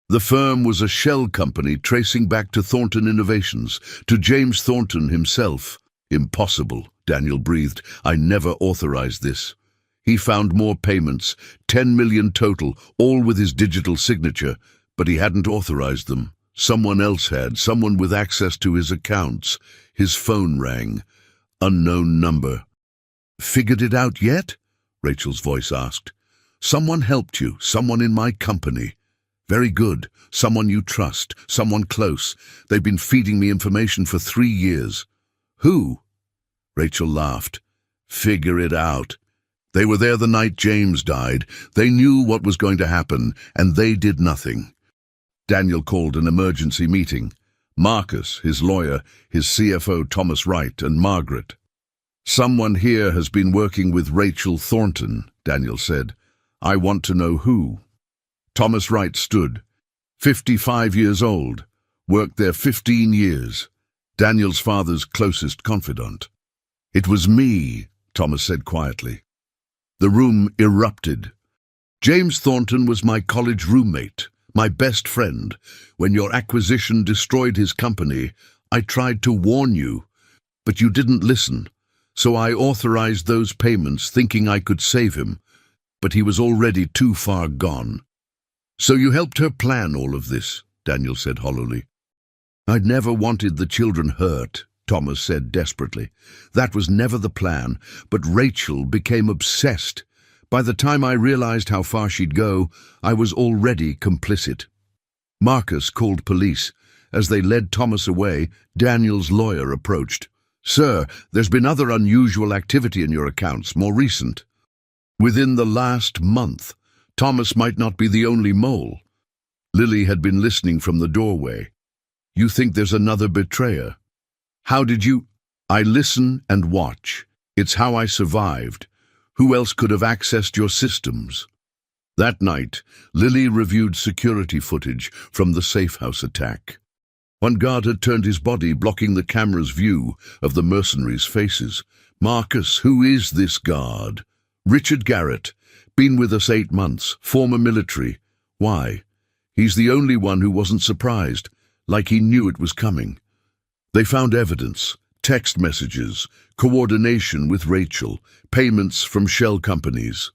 The firm was a shell company tracing back to Thornton Innovations, to James Thornton himself. Impossible, Daniel breathed. I never authorized this. He found more payments, 10 million total, all with his digital signature, but he hadn't authorized them. Someone else had, someone with access to his accounts. His phone rang. Unknown number. Figured it out yet? Rachel's voice asked. Someone helped you, someone in my company. Very good. Someone you trust, someone close. They've been feeding me information for 3 years. Who? Rachel laughed. Figure it out. They were there the night James died. They knew what was going to happen, and they did nothing. Daniel called an emergency meeting. Marcus, his lawyer, his CFO Thomas Wright, and Margaret. Someone here has been working with Rachel Thornton, Daniel said. I want to know who. Thomas Wright stood, 55 years old, worked there 15 years, Daniel's father's closest confidant. It was me, Thomas said quietly. The room erupted. James Thornton was my college roommate, my best friend. When your acquisition destroyed his company, I tried to warn you, but you didn't listen. So I authorized those payments thinking I could save him, but he was already too far gone. So you helped her plan all of this, Daniel said hollowly. I'd never wanted the children hurt, Thomas said desperately. That was never the plan, but Rachel became obsessed. By the time I realized how far she'd go, I was already complicit. Marcus called police. As they led Thomas away, Daniel's lawyer approached. Sir, there's been other unusual activity in your accounts, more recent. Within the last month, Thomas might not be the only mole. Lily had been listening from the doorway. You think there's another betrayer? How did you? I listen and watch. It's how I survived. Who else could have accessed your systems? That night, Lily reviewed security footage from the safe house attack. One guard had turned his body, blocking the camera's view of the mercenaries' faces. Marcus, who is this guard? Richard Garrett. Been with us 8 months, former military. Why? He's the only one who wasn't surprised, like he knew it was coming. They found evidence, text messages, coordination with Rachel, payments from shell companies.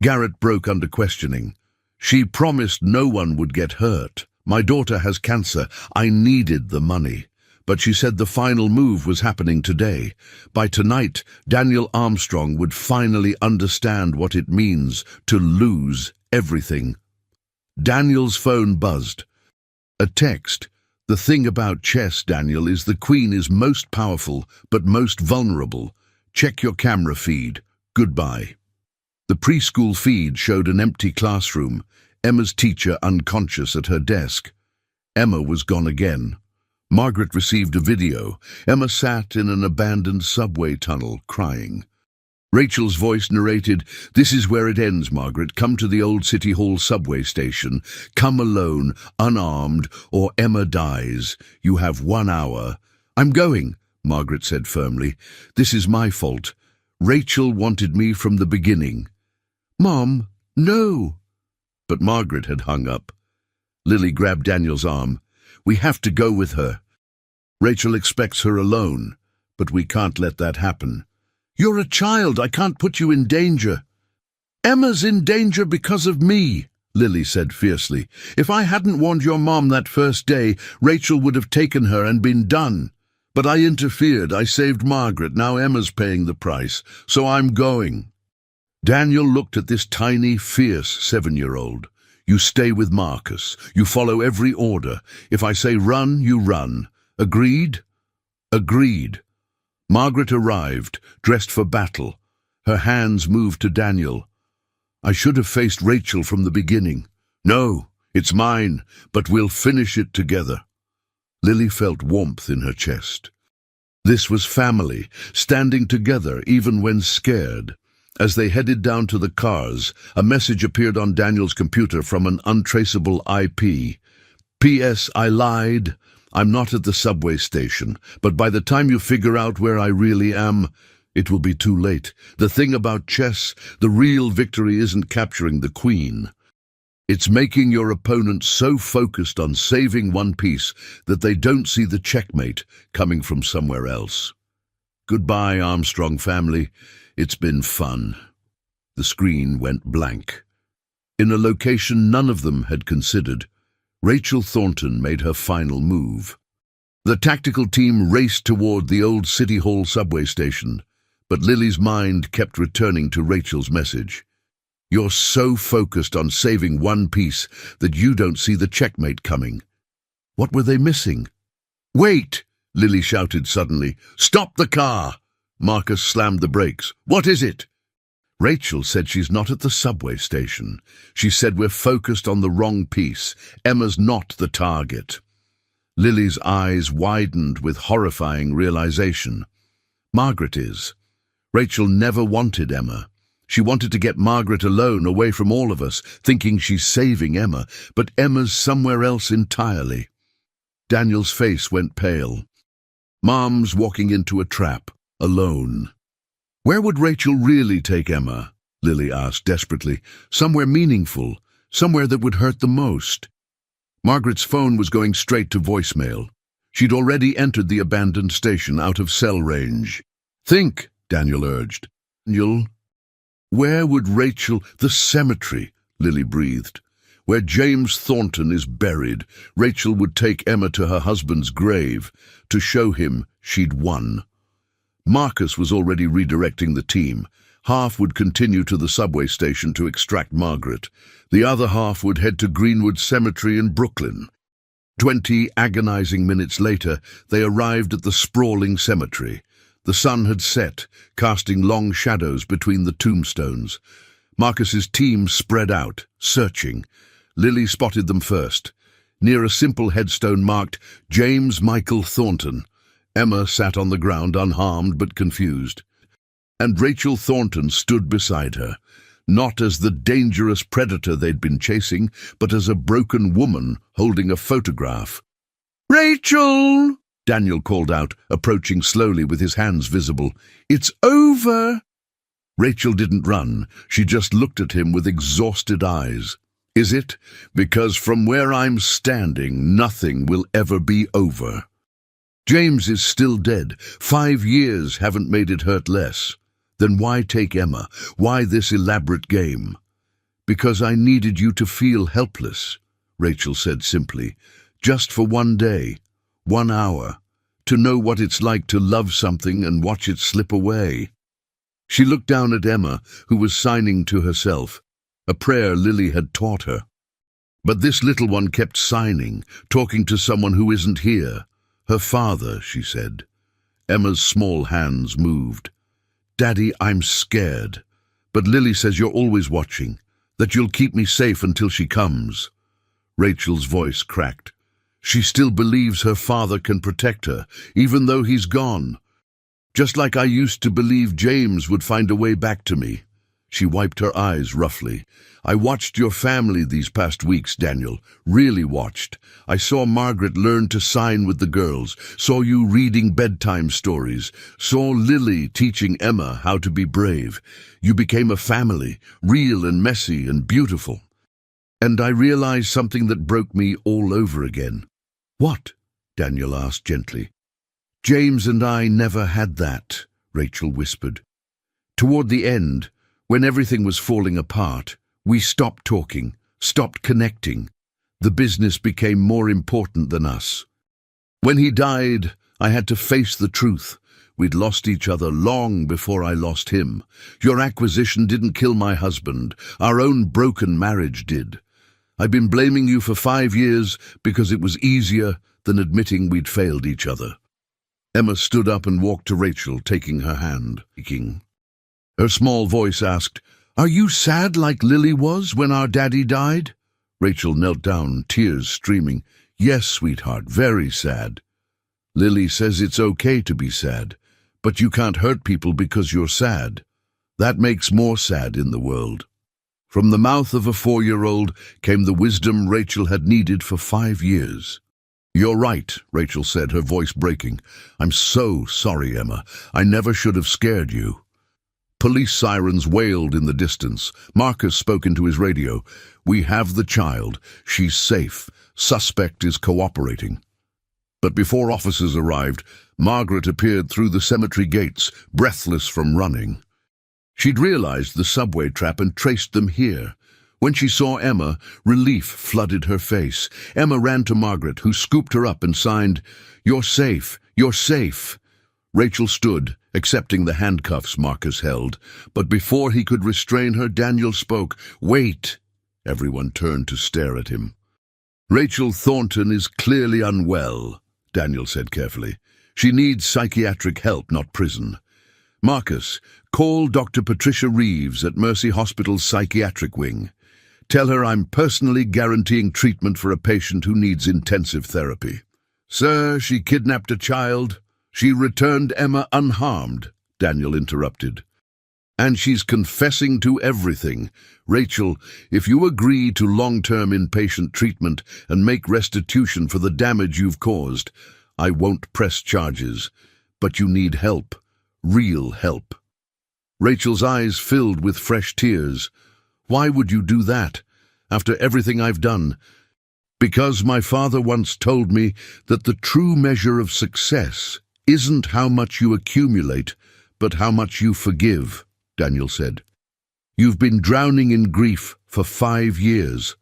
Garrett broke under questioning. She promised no one would get hurt. My daughter has cancer. I needed the money. But she said the final move was happening today. By tonight, Daniel Armstrong would finally understand what it means to lose everything. Daniel's phone buzzed. A text. The thing about chess, Daniel, is the queen is most powerful, but most vulnerable. Check your camera feed. Goodbye. The preschool feed showed an empty classroom, Emma's teacher unconscious at her desk. Emma was gone again. Margaret received a video. Emma sat in an abandoned subway tunnel, crying. Rachel's voice narrated, "This is where it ends, Margaret. Come to the old City Hall subway station. Come alone, unarmed, or Emma dies. You have 1 hour." "I'm going," Margaret said firmly. "This is my fault. Rachel wanted me from the beginning." "Mom, no." But Margaret had hung up. Lily grabbed Daniel's arm. "We have to go with her. Rachel expects her alone, but we can't let that happen." "You're a child. I can't put you in danger." "Emma's in danger because of me," Lily said fiercely. "If I hadn't warned your mom that first day, Rachel would have taken her and been done. But I interfered. I saved Margaret. Now Emma's paying the price, so I'm going." Daniel looked at this tiny, fierce 7-year-old. "You stay with Marcus. You follow every order. If I say run, you run. Agreed?" "Agreed." Margaret arrived, dressed for battle. Her hands moved to Daniel. "I should have faced Rachel from the beginning." "No, it's mine, but we'll finish it together." Lily felt warmth in her chest. This was family, standing together even when scared. As they headed down to the cars, a message appeared on Daniel's computer from an untraceable IP. "P.S. I lied. I'm not at the subway station, but by the time you figure out where I really am, it will be too late. The thing about chess, the real victory isn't capturing the queen. It's making your opponent so focused on saving one piece that they don't see the checkmate coming from somewhere else. Goodbye, Armstrong family. It's been fun. The screen went blank. In a location none of them had considered, Rachel Thornton made her final move. The tactical team raced toward the old City Hall subway station, but Lily's mind kept returning to Rachel's message. You're so focused on saving one piece that you don't see the checkmate coming. What were they missing? Wait! Lily shouted suddenly. Stop the car! Marcus slammed the brakes. What is it? Rachel said she's not at the subway station. She said we're focused on the wrong piece. Emma's not the target. Lily's eyes widened with horrifying realization. Margaret is. Rachel never wanted Emma. She wanted to get Margaret alone, away from all of us, thinking she's saving Emma, but Emma's somewhere else entirely. Daniel's face went pale. Mom's walking into a trap, alone. Where would Rachel really take Emma? Lily asked desperately. Somewhere meaningful, somewhere that would hurt the most. Margaret's phone was going straight to voicemail. She'd already entered the abandoned station out of cell range. Think, Daniel urged. Daniel? Where would Rachel— The cemetery, Lily breathed. Where James Thornton is buried, Rachel would take Emma to her husband's grave to show him she'd won. Marcus was already redirecting the team. Half would continue to the subway station to extract Margaret. The other half would head to Greenwood Cemetery in Brooklyn. 20 agonizing minutes later, they arrived at the sprawling cemetery. The sun had set, casting long shadows between the tombstones. Marcus's team spread out, searching. Lily spotted them first. Near a simple headstone marked James Michael Thornton. Emma sat on the ground, unharmed but confused. And Rachel Thornton stood beside her, not as the dangerous predator they'd been chasing, but as a broken woman holding a photograph. "Rachel!" Daniel called out, approaching slowly with his hands visible. "It's over!" Rachel didn't run. She just looked at him with exhausted eyes. "Is it? Because from where I'm standing, nothing will ever be over. James is still dead. 5 years haven't made it hurt less. Then why take Emma? Why this elaborate game?" "Because I needed you to feel helpless," Rachel said simply. "Just for one day. 1 hour, to know what it's like to love something and watch it slip away." She looked down at Emma, who was signing to herself, a prayer Lily had taught her. But this little one kept signing, talking to someone who isn't here. "Her father," she said. Emma's small hands moved. "Daddy, I'm scared. But Lily says you're always watching, that you'll keep me safe until she comes." Rachel's voice cracked. She still believes her father can protect her, even though he's gone. "Just like I used to believe James would find a way back to me." She wiped her eyes roughly. "I watched your family these past weeks, Daniel. Really watched. I saw Margaret learn to sign with the girls, saw you reading bedtime stories, saw Lily teaching Emma how to be brave. You became a family, real and messy and beautiful. And I realized something that broke me all over again." "What?" Daniel asked gently. "James and I never had that," Rachel whispered. "Toward the end, when everything was falling apart, we stopped talking, stopped connecting. The business became more important than us. When he died, I had to face the truth. We'd lost each other long before I lost him. Your acquisition didn't kill my husband. Our own broken marriage did. I've been blaming you for 5 years because it was easier than admitting we'd failed each other." Emma stood up and walked to Rachel, taking her hand. Her small voice asked, "Are you sad like Lily was when our daddy died?" Rachel knelt down, tears streaming. "Yes, sweetheart, very sad. Lily says it's okay to be sad, but you can't hurt people because you're sad. That makes more sad in the world." From the mouth of a 4-year-old came the wisdom Rachel had needed for 5 years. "You're right," Rachel said, her voice breaking. "I'm so sorry, Emma. I never should have scared you." Police sirens wailed in the distance. Marcus spoke into his radio. "We have the child. She's safe. Suspect is cooperating." But before officers arrived, Margaret appeared through the cemetery gates, breathless from running. She'd realized the subway trap and traced them here. When she saw Emma, relief flooded her face. Emma ran to Margaret, who scooped her up and signed, "You're safe, you're safe." Rachel stood, accepting the handcuffs Marcus held. But before he could restrain her, Daniel spoke. "Wait!" Everyone turned to stare at him. "Rachel Thornton is clearly unwell," Daniel said carefully. "She needs psychiatric help, not prison. Marcus, call Dr. Patricia Reeves at Mercy Hospital's psychiatric wing. Tell her I'm personally guaranteeing treatment for a patient who needs intensive therapy." "Sir, she kidnapped a child. She returned Emma unharmed," Daniel interrupted. "And she's confessing to everything. Rachel, if you agree to long-term inpatient treatment and make restitution for the damage you've caused, I won't press charges. But you need help. Real help." Rachel's eyes filled with fresh tears. "Why would you do that, after everything I've done?" "Because my father once told me that the true measure of success isn't how much you accumulate, but how much you forgive," Daniel said. "You've been drowning in grief for 5 years.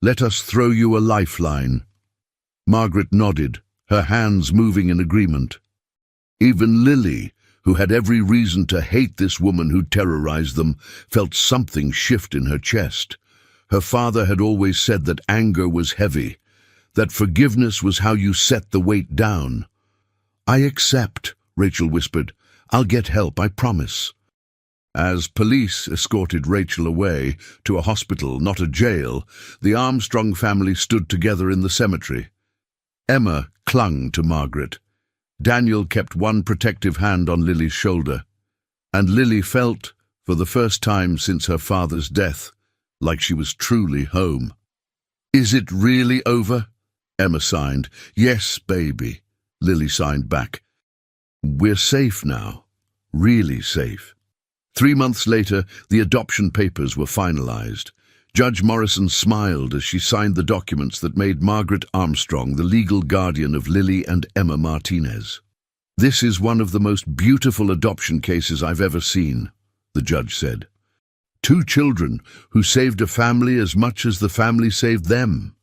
Let us throw you a lifeline." Margaret nodded, her hands moving in agreement. Even Lily, who had every reason to hate this woman who terrorized them, felt something shift in her chest. Her father had always said that anger was heavy, that forgiveness was how you set the weight down. "I accept," Rachel whispered. "I'll get help, I promise." As police escorted Rachel away to a hospital, not a jail, the Armstrong family stood together in the cemetery. Emma clung to Margaret. Daniel kept one protective hand on Lily's shoulder, and Lily felt, for the first time since her father's death, like she was truly home. "Is it really over?" Emma signed. "Yes, baby," Lily signed back. "We're safe now. Really safe." 3 months later, the adoption papers were finalized. Judge Morrison smiled as she signed the documents that made Margaret Armstrong the legal guardian of Lily and Emma Martinez. "This is one of the most beautiful adoption cases I've ever seen," the judge said. 2 children who saved a family as much as the family saved them.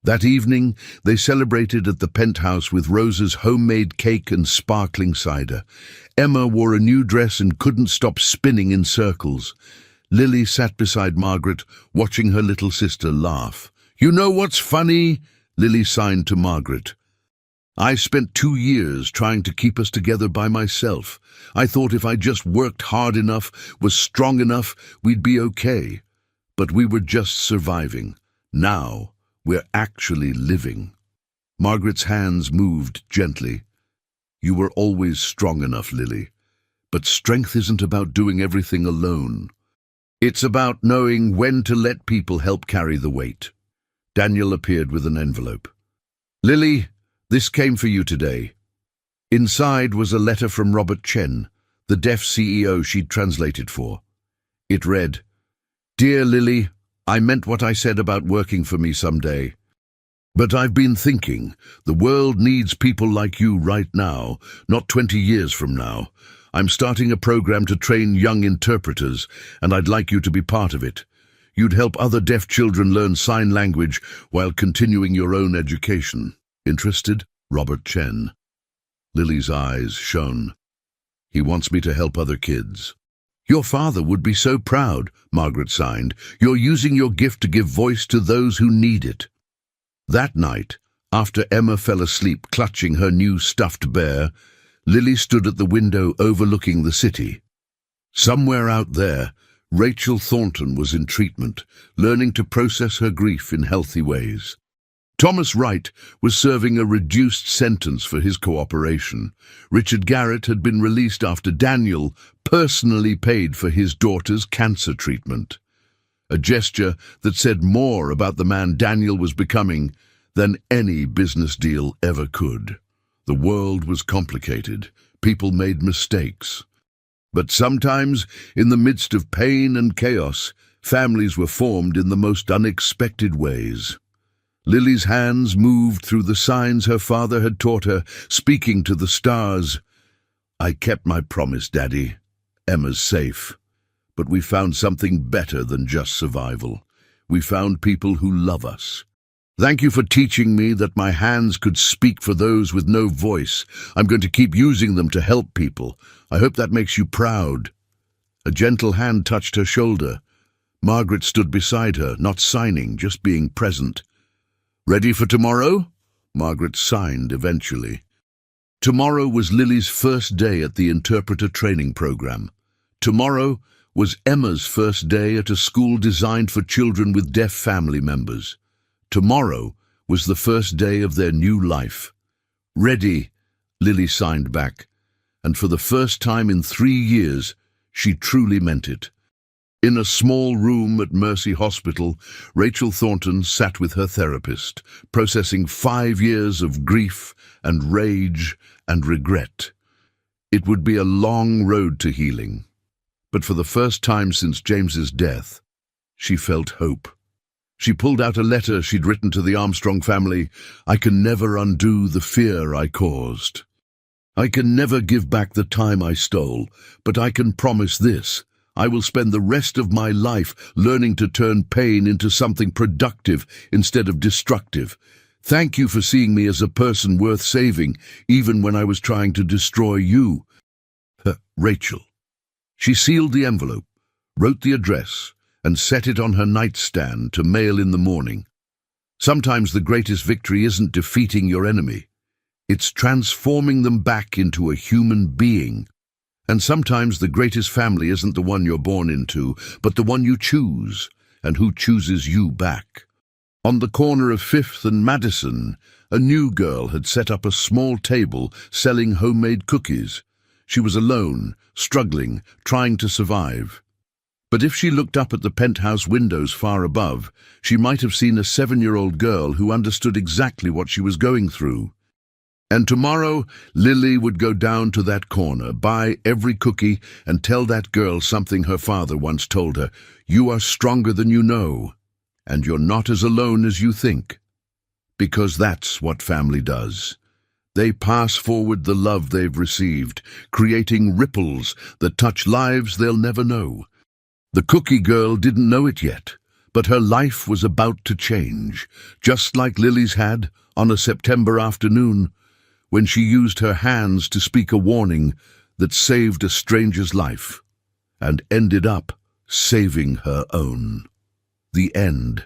That evening, they celebrated at the penthouse with Rosa's homemade cake and sparkling cider. Emma wore a new dress and couldn't stop spinning in circles. Lily sat beside Margaret, watching her little sister laugh. "You know what's funny?" Lily signed to Margaret. "I spent 2 years trying to keep us together by myself. I thought if I just worked hard enough, was strong enough, we'd be okay. But we were just surviving. Now, we're actually living." Margaret's hands moved gently. "You were always strong enough, Lily. But strength isn't about doing everything alone. It's about knowing when to let people help carry the weight." Daniel appeared with an envelope. "Lily, this came for you today." Inside was a letter from Robert Chen, the deaf CEO she'd translated for. It read, "Dear Lily, I meant what I said about working for me someday. But I've been thinking, the world needs people like you right now, not 20 years from now. I'm starting a program to train young interpreters, and I'd like you to be part of it. You'd help other deaf children learn sign language while continuing your own education. Interested? Robert Chen." Lily's eyes shone. "He wants me to help other kids." "Your father would be so proud," Margaret signed. "You're using your gift to give voice to those who need it." That night, after Emma fell asleep clutching her new stuffed bear, Lily stood at the window overlooking the city. Somewhere out there, Rachel Thornton was in treatment, learning to process her grief in healthy ways. Thomas Wright was serving a reduced sentence for his cooperation. Richard Garrett had been released after Daniel personally paid for his daughter's cancer treatment. A gesture that said more about the man Daniel was becoming than any business deal ever could. The world was complicated. People made mistakes. But sometimes, in the midst of pain and chaos, families were formed in the most unexpected ways. Lily's hands moved through the signs her father had taught her, speaking to the stars. "I kept my promise, Daddy. Emma's safe. But we found something better than just survival. We found people who love us. Thank you for teaching me that my hands could speak for those with no voice. I'm going to keep using them to help people. I hope that makes you proud." A gentle hand touched her shoulder. Margaret stood beside her, not signing, just being present. "Ready for tomorrow?" Margaret signed eventually. Tomorrow was Lily's first day at the interpreter training program. Tomorrow was Emma's first day at a school designed for children with deaf family members. Tomorrow was the first day of their new life. "Ready," Lily signed back, and for the first time in 3 years, she truly meant it. In a small room at Mercy Hospital, Rachel Thornton sat with her therapist, processing 5 years of grief and rage and regret. It would be a long road to healing. But for the first time since James's death, she felt hope. She pulled out a letter she'd written to the Armstrong family. "I can never undo the fear I caused. I can never give back the time I stole, but I can promise this. I will spend the rest of my life learning to turn pain into something productive instead of destructive. Thank you for seeing me as a person worth saving, even when I was trying to destroy you. Rachel." She sealed the envelope, wrote the address, and set it on her nightstand to mail in the morning. Sometimes the greatest victory isn't defeating your enemy. It's transforming them back into a human being. And sometimes the greatest family isn't the one you're born into, but the one you choose, and who chooses you back. On the corner of 5th and Madison, a new girl had set up a small table selling homemade cookies. She was alone, struggling, trying to survive. But if she looked up at the penthouse windows far above, she might have seen a 7-year-old girl who understood exactly what she was going through. And tomorrow, Lily would go down to that corner, buy every cookie, and tell that girl something her father once told her. "You are stronger than you know, and you're not as alone as you think." Because that's what family does. They pass forward the love they've received, creating ripples that touch lives they'll never know. The cookie girl didn't know it yet, but her life was about to change, just like Lily's had on a September afternoon, when she used her hands to speak a warning that saved a stranger's life, and ended up saving her own. The end.